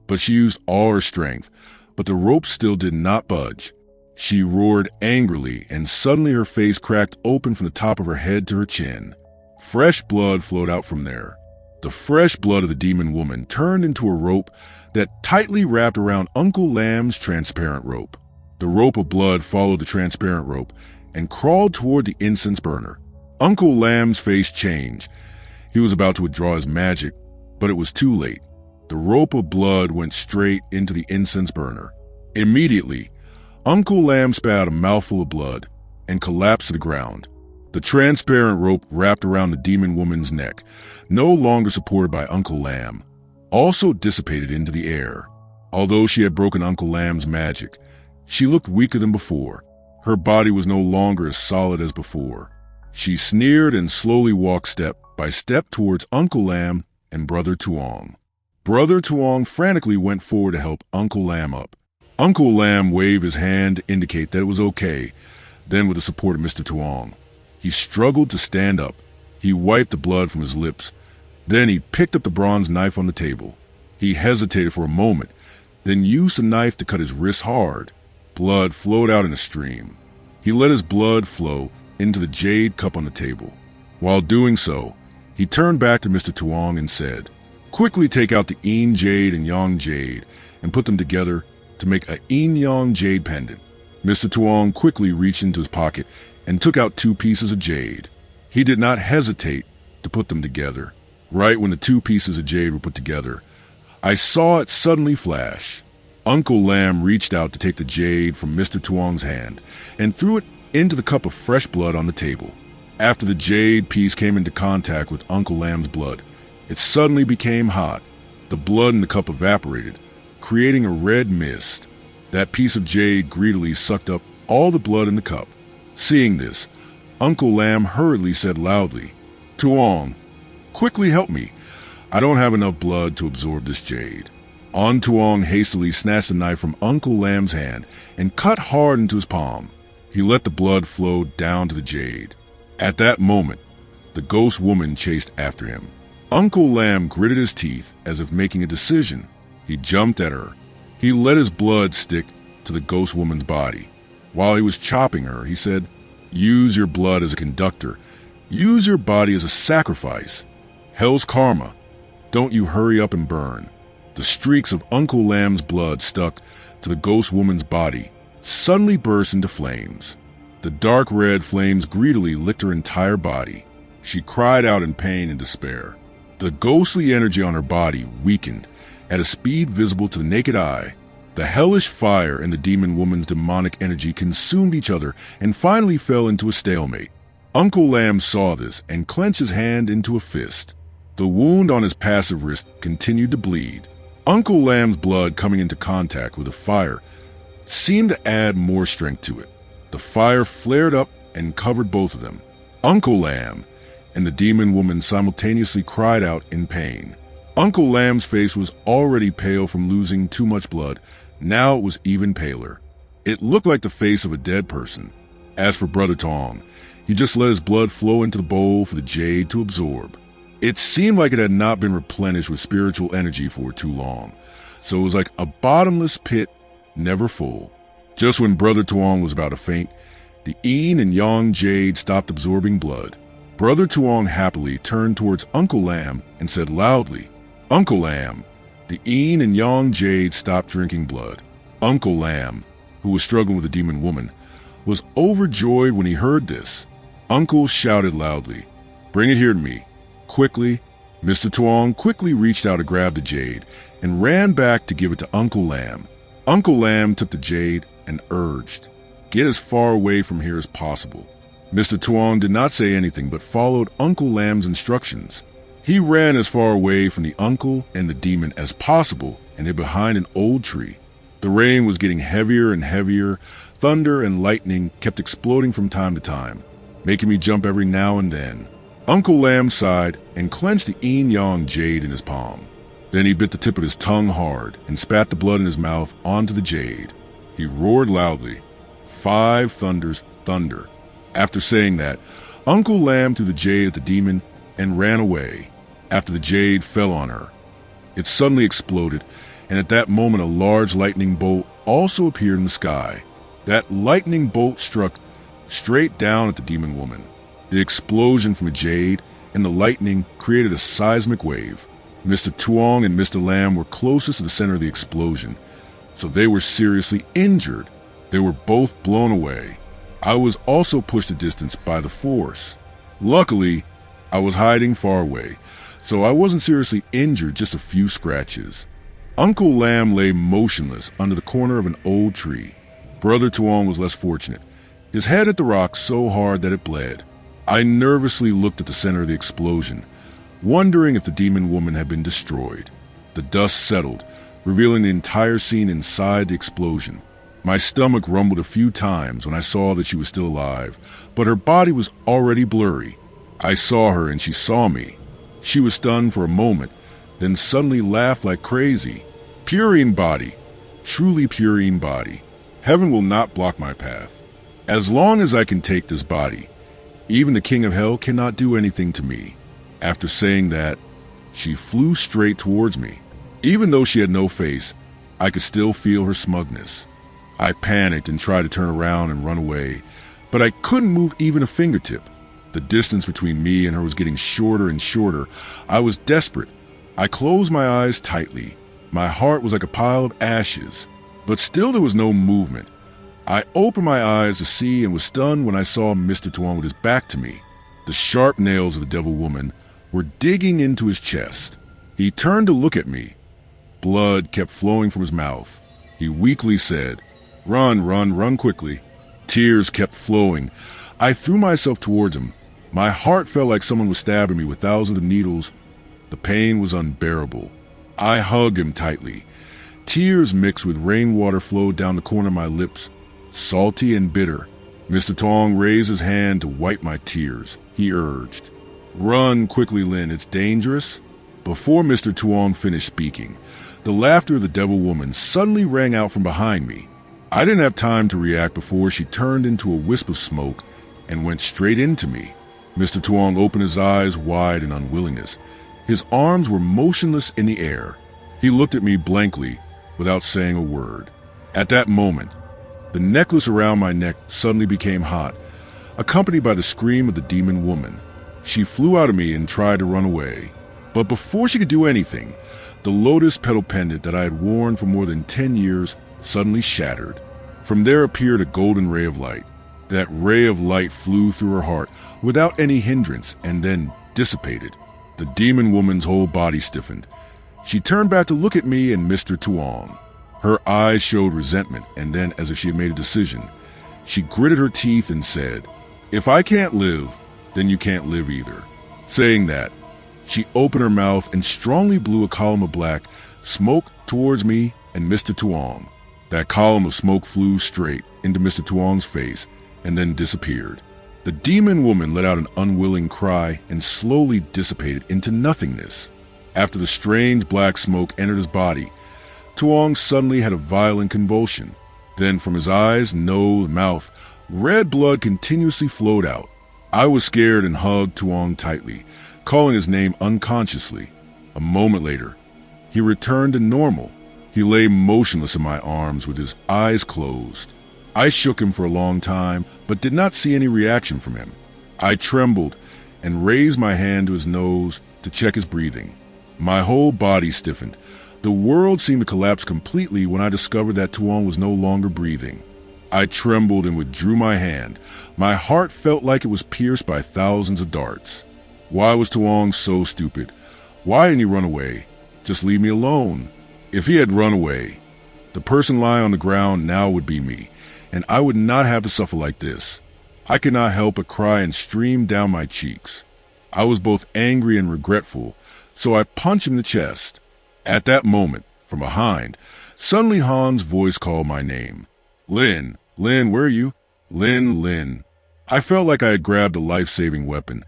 but she used all her strength, but the rope still did not budge. She roared angrily, and suddenly her face cracked open from the top of her head to her chin. Fresh blood flowed out from there. The fresh blood of the demon woman turned into a rope that tightly wrapped around Uncle Lam's transparent rope. The rope of blood followed the transparent rope and crawled toward the incense burner. Uncle Lamb's face changed. He was about to withdraw his magic, but it was too late. The rope of blood went straight into the incense burner. Immediately, Uncle Lamb spat out a mouthful of blood and collapsed to the ground. The transparent rope wrapped around the demon woman's neck, no longer supported by Uncle Lamb, also dissipated into the air. Although she had broken Uncle Lamb's magic, she looked weaker than before. Her body was no longer as solid as before. She sneered and slowly walked step by step towards Uncle Lamb and Brother Tuong. Brother Tuong frantically went forward to help Uncle Lamb up. Uncle Lamb waved his hand to indicate that it was okay. Then, with the support of Mr. Tuong, he struggled to stand up. He wiped the blood from his lips. Then he picked up the bronze knife on the table. He hesitated for a moment, then used the knife to cut his wrist hard. Blood flowed out in a stream. He let his blood flow into the jade cup on the table. While doing so, he turned back to Mr. Tuong and said, "Quickly take out the Yin jade and Yang jade and put them together to make a Yin Yang jade pendant." Mr. Tuong quickly reached into his pocket and took out 2 pieces of jade. He did not hesitate to put them together. Right when the 2 pieces of jade were put together, I saw it suddenly flash. Uncle Lamb reached out to take the jade from Mr. Tuong's hand and threw it into the cup of fresh blood on the table. After the jade piece came into contact with Uncle Lamb's blood, it suddenly became hot. The blood in the cup evaporated, creating a red mist. That piece of jade greedily sucked up all the blood in the cup. Seeing this, Uncle Lamb hurriedly said loudly, "Tuong, quickly help me. I don't have enough blood to absorb this jade." On Tuong hastily snatched the knife from Uncle Lamb's hand and cut hard into his palm. He let the blood flow down to the jade. At that moment, the ghost woman chased after him. Uncle Lamb gritted his teeth as if making a decision. He jumped at her. He let his blood stick to the ghost woman's body. While he was chopping her, he said, "Use your blood as a conductor. Use your body as a sacrifice. Hell's karma. Don't you hurry up and burn." The streaks of Uncle Lamb's blood stuck to the ghost woman's body suddenly burst into flames. The dark red flames greedily licked her entire body. She cried out in pain and despair. The ghostly energy on her body weakened at a speed visible to the naked eye. The hellish fire and the demon woman's demonic energy consumed each other and finally fell into a stalemate. Uncle Lamb saw this and clenched his hand into a fist. The wound on his passive wrist continued to bleed. Uncle Lamb's blood coming into contact with the fire seemed to add more strength to it. The fire flared up and covered both of them. Uncle Lamb and the demon woman simultaneously cried out in pain. Uncle Lamb's face was already pale from losing too much blood. Now it was even paler. It looked like the face of a dead person. As for Brother Tuong, he just let his blood flow into the bowl for the jade to absorb. It seemed like it had not been replenished with spiritual energy for too long, so it was like a bottomless pit, never full. Just when Brother Tuong was about to faint, the Yin and Yang jade stopped absorbing blood. Brother Tuong happily turned towards Uncle Lamb and said loudly, "Uncle Lamb." The Yin and Yang jade stopped drinking blood. Uncle Lamb, who was struggling with the demon woman, was overjoyed when he heard this. Uncle shouted loudly, "Bring it here to me." Quickly, Mr. Tuong quickly reached out to grab the jade and ran back to give it to Uncle Lamb. Uncle Lamb took the jade and urged, "Get as far away from here as possible." Mr. Tuong did not say anything but followed Uncle Lamb's instructions. He ran as far away from the uncle and the demon as possible and hid behind an old tree. The rain was getting heavier and heavier. Thunder and lightning kept exploding from time to time, making me jump every now and then. Uncle Lamb sighed and clenched the Yin Yang jade in his palm. Then he bit the tip of his tongue hard and spat the blood in his mouth onto the jade. He roared loudly, "5 thunders, thunder." After saying that, Uncle Lamb threw the jade at the demon and ran away. After the jade fell on her, it suddenly exploded, and at that moment a large lightning bolt also appeared in the sky. That lightning bolt struck straight down at the demon woman. The explosion from the jade and the lightning created a seismic wave. Mr. Tuong and Mr. Lamb were closest to the center of the explosion, so they were seriously injured. They were both blown away. I was also pushed a distance by the force. Luckily, I was hiding far away, so I wasn't seriously injured, just a few scratches. Uncle Lam lay motionless under the corner of an old tree. Brother Tuong was less fortunate. His head hit the rock so hard that it bled. I nervously looked at the center of the explosion, wondering if the demon woman had been destroyed. The dust settled, revealing the entire scene inside the explosion. My stomach rumbled a few times when I saw that she was still alive, but her body was already blurry. I saw her and she saw me. She was stunned for a moment, then suddenly laughed like crazy. Purine body, truly purine body. Heaven will not block my path. As long as I can take this body, even the king of hell cannot do anything to me. After saying that, she flew straight towards me. Even though she had no face, I could still feel her smugness. I panicked and tried to turn around and run away, but I couldn't move even a fingertip. The distance between me and her was getting shorter and shorter. I was desperate. I closed my eyes tightly. My heart was like a pile of ashes, but still there was no movement. I opened my eyes to see and was stunned when I saw Mr. Tuong with his back to me. The sharp nails of the devil woman were digging into his chest. He turned to look at me. Blood kept flowing from his mouth. He weakly said, "Run, run, run quickly." Tears kept flowing. I threw myself towards him. My heart felt like someone was stabbing me with thousands of needles. The pain was unbearable. I hugged him tightly. Tears mixed with rainwater flowed down the corner of my lips, salty and bitter. Mr. Tuong raised his hand to wipe my tears. He urged, "Run quickly, Lin, it's dangerous." Before Mr. Tuong finished speaking, the laughter of the devil woman suddenly rang out from behind me. I didn't have time to react before she turned into a wisp of smoke and went straight into me. Mr. Tuong opened his eyes wide in unwillingness. His arms were motionless in the air. He looked at me blankly, without saying a word. At that moment, the necklace around my neck suddenly became hot, accompanied by the scream of the demon woman. She flew out of me and tried to run away. But before she could do anything, the lotus petal pendant that I had worn for more than 10 years suddenly shattered. From there appeared a golden ray of light. That ray of light flew through her heart without any hindrance and then dissipated. The demon woman's whole body stiffened. She turned back to look at me and Mr. Tuong. Her eyes showed resentment, and then, as if she had made a decision, she gritted her teeth and said, "If I can't live, then you can't live either." Saying that, she opened her mouth and strongly blew a column of black smoke towards me and Mr. Tuong. That column of smoke flew straight into Mr. Tuong's face and then disappeared. The demon woman let out an unwilling cry and slowly dissipated into nothingness. After the strange black smoke entered his body, Tuong suddenly had a violent convulsion. Then from his eyes, nose, mouth, red blood continuously flowed out. I was scared and hugged Tuong tightly, calling his name unconsciously. A moment later, he returned to normal. He lay motionless in my arms with his eyes closed. I shook him for a long time, but did not see any reaction from him. I trembled and raised my hand to his nose to check his breathing. My whole body stiffened. The world seemed to collapse completely when I discovered that Tuong was no longer breathing. I trembled and withdrew my hand. My heart felt like it was pierced by thousands of darts. Why was Tuong so stupid? Why didn't he run away? Just leave me alone. If he had run away, the person lying on the ground now would be me, and I would not have to suffer like this. I could not help but cry and stream down my cheeks. I was both angry and regretful, so I punched him in the chest. At that moment, from behind, suddenly Han's voice called my name. "Lin, Lin, where are you? Lin, Lin." I felt like I had grabbed a life-saving weapon.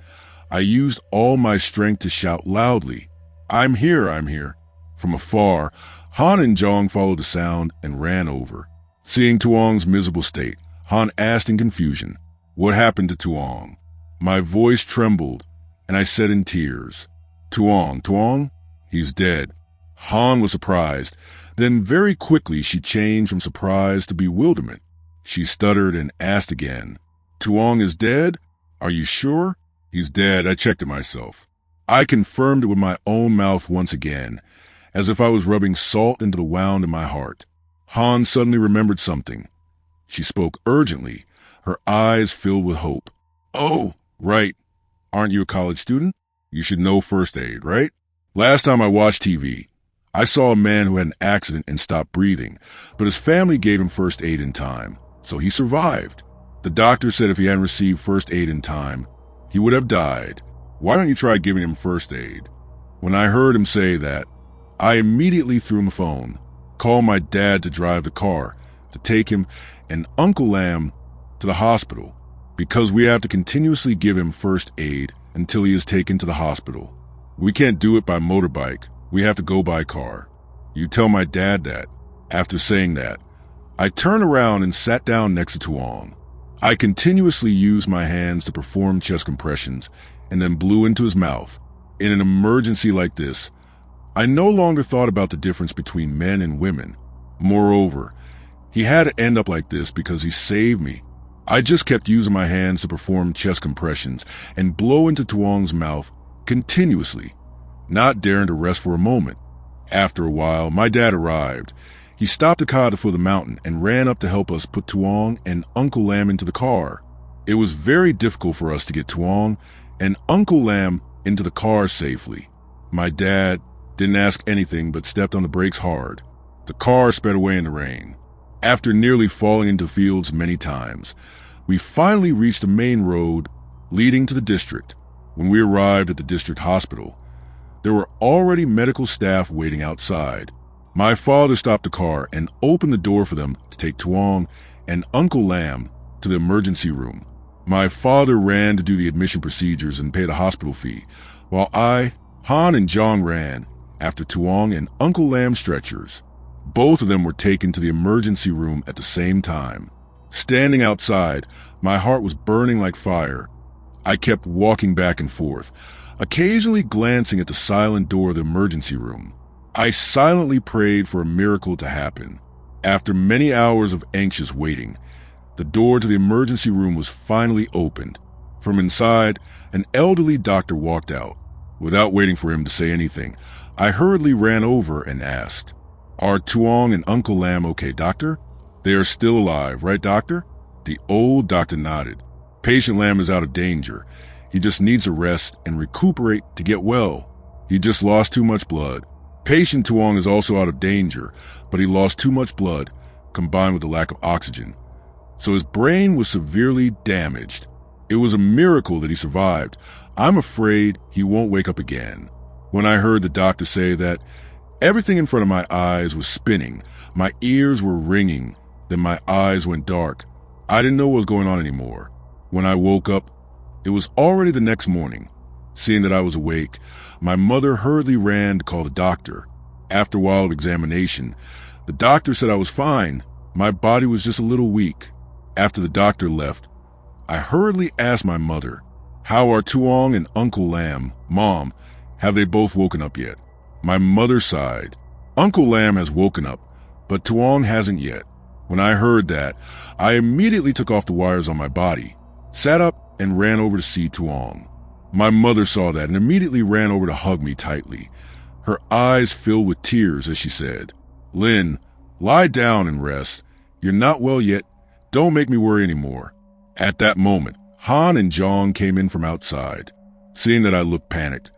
I used all my strength to shout loudly, I'm here, I'm here." From afar, Han and Zhong followed the sound and ran over. Seeing Tuong's miserable state, Han asked in confusion, "What happened to Tuong?" My voice trembled, and I said in tears, Tuong, he's dead." Han was surprised. Then very quickly she changed from surprise to bewilderment. She stuttered and asked again, "Tuong is dead? Are you sure?" "He's dead. I checked it myself." I confirmed it with my own mouth once again, as if I was rubbing salt into the wound in my heart. Han suddenly remembered something. She spoke urgently, her eyes filled with hope. "Oh, right. Aren't you a college student? You should know first aid, right? Last time I watched TV, I saw a man who had an accident and stopped breathing, but his family gave him first aid in time, so he survived. The doctor said if he hadn't received first aid in time, he would have died. Why don't you try giving him first aid? When I heard him say that, I immediately threw him a phone, called my dad to drive the car, to take him and Uncle Lam to the hospital, because we have to continuously give him first aid until he is taken to the hospital. We can't do it by motorbike. We have to go by car. You tell my dad that. After saying that, I turned around and sat down next to Tuong. I continuously used my hands to perform chest compressions and then blew into his mouth. In an emergency like this, I no longer thought about the difference between men and women. Moreover, he had to end up like this because he saved me. I just kept using my hands to perform chest compressions and blow into Tuong's mouth continuously, not daring to rest for a moment. After a while, my dad arrived. He stopped the car at the foot of the mountain and ran up to help us put Tuong and Uncle Lam into the car. It was very difficult for us to get Tuong and Uncle Lam into the car safely. My dad didn't ask anything but stepped on the brakes hard. The car sped away in the rain. After nearly falling into fields many times, we finally reached the main road leading to the district. When we arrived at the district hospital, there were already medical staff waiting outside. My father stopped the car and opened the door for them to take Tuong and Uncle Lam to the emergency room. My father ran to do the admission procedures and pay the hospital fee, while I, Han, and John ran after Tuong and Uncle Lam's stretchers. Both of them were taken to the emergency room at the same time. Standing outside, my heart was burning like fire. I kept walking back and forth, occasionally glancing at the silent door of the emergency room. I silently prayed for a miracle to happen. After many hours of anxious waiting, the door to the emergency room was finally opened. From inside, an elderly doctor walked out. Without waiting for him to say anything, I hurriedly ran over and asked, "Are Tuong and Uncle Lam okay, doctor? They are still alive, right, doctor?" The old doctor nodded. "Patient Lam is out of danger. He just needs to rest and recuperate to get well. He just lost too much blood. Patient Tuong is also out of danger, but he lost too much blood, combined with the lack of oxygen. So his brain was severely damaged. It was a miracle that he survived. I'm afraid he won't wake up again." When I heard the doctor say that, everything in front of my eyes was spinning. My ears were ringing. Then my eyes went dark. I didn't know what was going on anymore. When I woke up, it was already the next morning. Seeing that I was awake, my mother hurriedly ran to call the doctor. After a while of examination, the doctor said I was fine. My body was just a little weak. After the doctor left, I hurriedly asked my mother, "How are Tuong and Uncle Lam? Mom, have they both woken up yet?" My mother sighed. "Uncle Lam has woken up, but Tuong hasn't yet." When I heard that, I immediately took off the wires on my body, sat up, and ran over to see Tuong. My mother saw that and immediately ran over to hug me tightly. Her eyes filled with tears as she said, "Lin, lie down and rest. You're not well yet. Don't make me worry anymore." At that moment, Han and Jong came in from outside. Seeing that I looked panicked,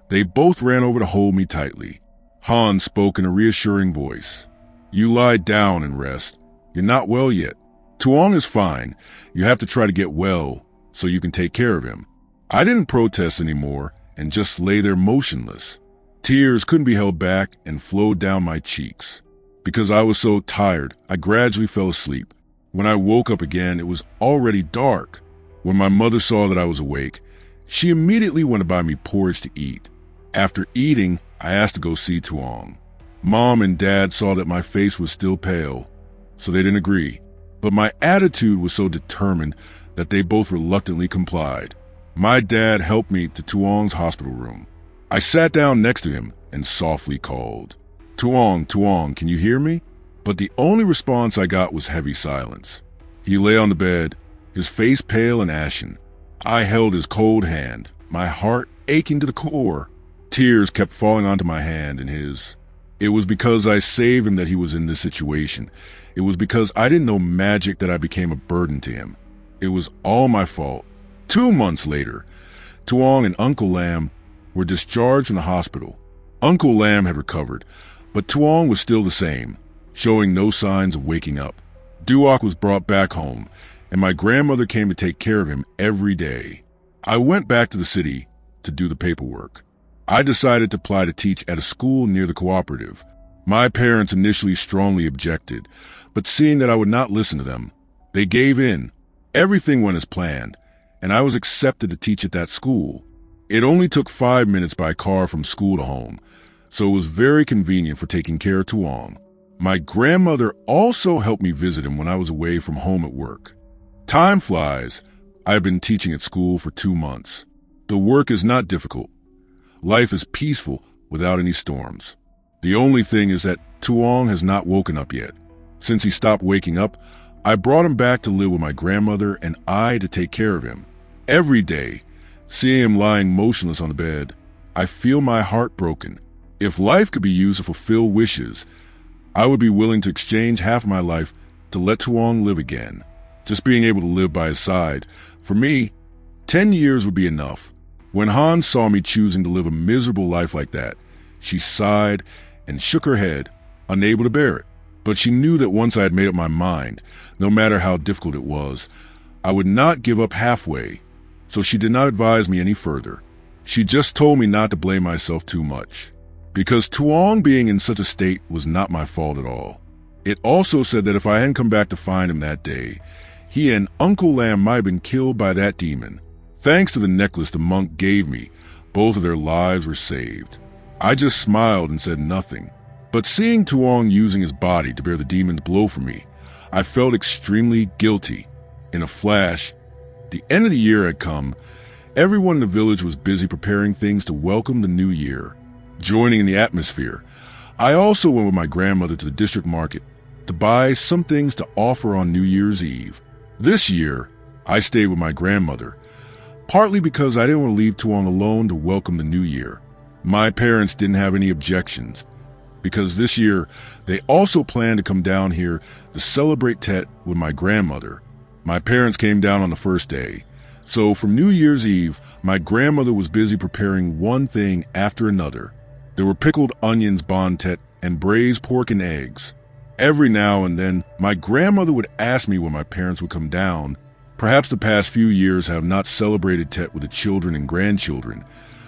they both ran over to hold me tightly. Han spoke in a reassuring voice. "You lie down and rest. You're not well yet. Tuong is fine. You have to try to get well so you can take care of him." I didn't protest anymore and just lay there motionless. Tears couldn't be held back and flowed down my cheeks. Because I was so tired, I gradually fell asleep. When I woke up again, it was already dark. When my mother saw that I was awake, she immediately went to buy me porridge to eat. After eating, I asked to go see Tuong. Mom and Dad saw that my face was still pale, so they didn't agree. But my attitude was so determined that they both reluctantly complied. My dad helped me to Tuong's hospital room. I sat down next to him and softly called, "Tuong, Tuong, can you hear me?" But the only response I got was heavy silence. He lay on the bed, his face pale and ashen. I held his cold hand, my heart aching to the core. Tears kept falling onto my hand and his. It was because I saved him that he was in this situation. It was because I didn't know magic that I became a burden to him. It was all my fault. 2 months later, Tuong and Uncle Lam were discharged from the hospital. Uncle Lam had recovered, but Tuong was still the same, showing no signs of waking up. Duok was brought back home, and my grandmother came to take care of him every day. I went back to the city to do the paperwork. I decided to apply to teach at a school near the cooperative. My parents initially strongly objected, but seeing that I would not listen to them, they gave in. Everything went as planned, and I was accepted to teach at that school. It only took 5 minutes by car from school to home, so it was very convenient for taking care of Tuong. My grandmother also helped me visit him when I was away from home at work. Time flies. I have been teaching at school for 2 months. The work is not difficult. Life is peaceful without any storms. The only thing is that Tuong has not woken up yet. Since he stopped waking up, I brought him back to live with my grandmother and I to take care of him. Every day, seeing him lying motionless on the bed, I feel my heart broken. If life could be used to fulfill wishes, I would be willing to exchange half of my life to let Tuong live again. Just being able to live by his side, for me, 10 years would be enough. When Han saw me choosing to live a miserable life like that, she sighed and shook her head, unable to bear it. But she knew that once I had made up my mind, no matter how difficult it was, I would not give up halfway, so she did not advise me any further. She just told me not to blame myself too much, because Tuong being in such a state was not my fault at all. It also said that if I hadn't come back to find him that day, he and Uncle Lam might have been killed by that demon. Thanks to the necklace the monk gave me, both of their lives were saved. I just smiled and said nothing. But seeing Tuong using his body to bear the demon's blow for me, I felt extremely guilty. In a flash, the end of the year had come. Everyone in the village was busy preparing things to welcome the new year. Joining in the atmosphere, I also went with my grandmother to the district market to buy some things to offer on New Year's Eve. This year, I stayed with my grandmother, partly because I didn't want to leave Tuong alone to welcome the new year. My parents didn't have any objections, because this year they also planned to come down here to celebrate Tet with my grandmother. My parents came down on the first day, so from New Year's Eve, my grandmother was busy preparing one thing after another. There were pickled onions bon Tet and braised pork and eggs. Every now and then, my grandmother would ask me when my parents would come down. Perhaps the past few years have not celebrated Tet with the children and grandchildren,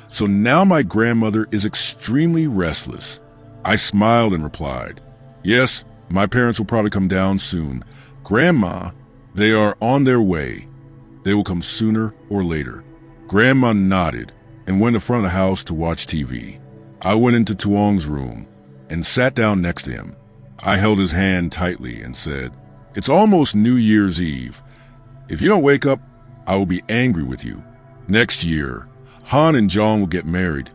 so now my grandmother is extremely restless. I smiled and replied, "Yes, my parents will probably come down soon. Grandma, they are on their way. They will come sooner or later." Grandma nodded and went in front of the house to watch TV. I went into Tuong's room and sat down next to him. I held his hand tightly and said, "It's almost New Year's Eve. If you don't wake up, I will be angry with you. Next year, Han and Jong will get married.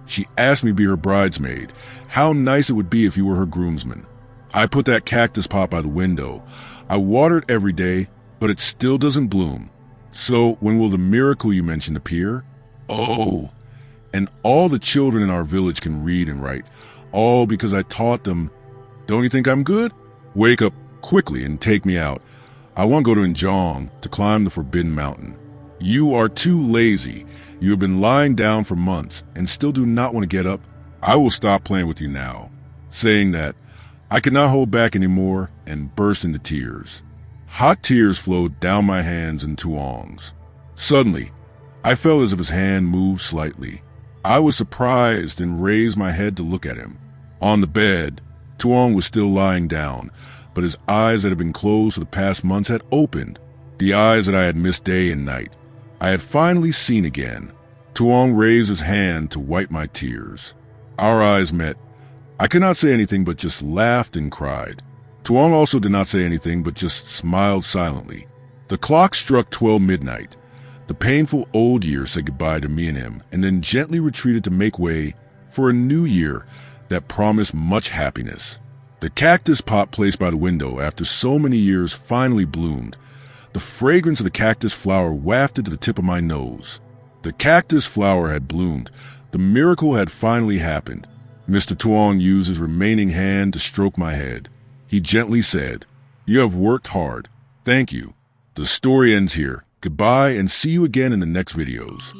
She asked me to be her bridesmaid. How nice it would be if you were her groomsman." I put that cactus pot by the window. I water it every day, but it still doesn't bloom. So when will the miracle you mentioned appear? Oh, and all the children in our village can read and write, all because I taught them. Don't you think I'm good? Wake up quickly and take me out. I want to go to Njong to climb the Forbidden Mountain. You are too lazy. You have been lying down for months and still do not want to get up. I will stop playing with you now. Saying that, I could not hold back anymore and burst into tears. Hot tears flowed down my hands and Tuong's. Suddenly, I felt as if his hand moved slightly. I was surprised and raised my head to look at him. On the bed, Tuong was still lying down, but his eyes that had been closed for the past months had opened. The eyes that I had missed day and night, I had finally seen again. Tuong raised his hand to wipe my tears. Our eyes met. I could not say anything but just laughed and cried. Tuong also did not say anything but just smiled silently. The clock struck 12 midnight. The painful old year said goodbye to me and him, and then gently retreated to make way for a new year that promised much happiness. The cactus pot placed by the window after so many years finally bloomed. The fragrance of the cactus flower wafted to the tip of my nose. The cactus flower had bloomed. The miracle had finally happened. Mr. Tuong used his remaining hand to stroke my head. He gently said, "You have worked hard. Thank you." The story ends here. Goodbye and see you again in the next videos.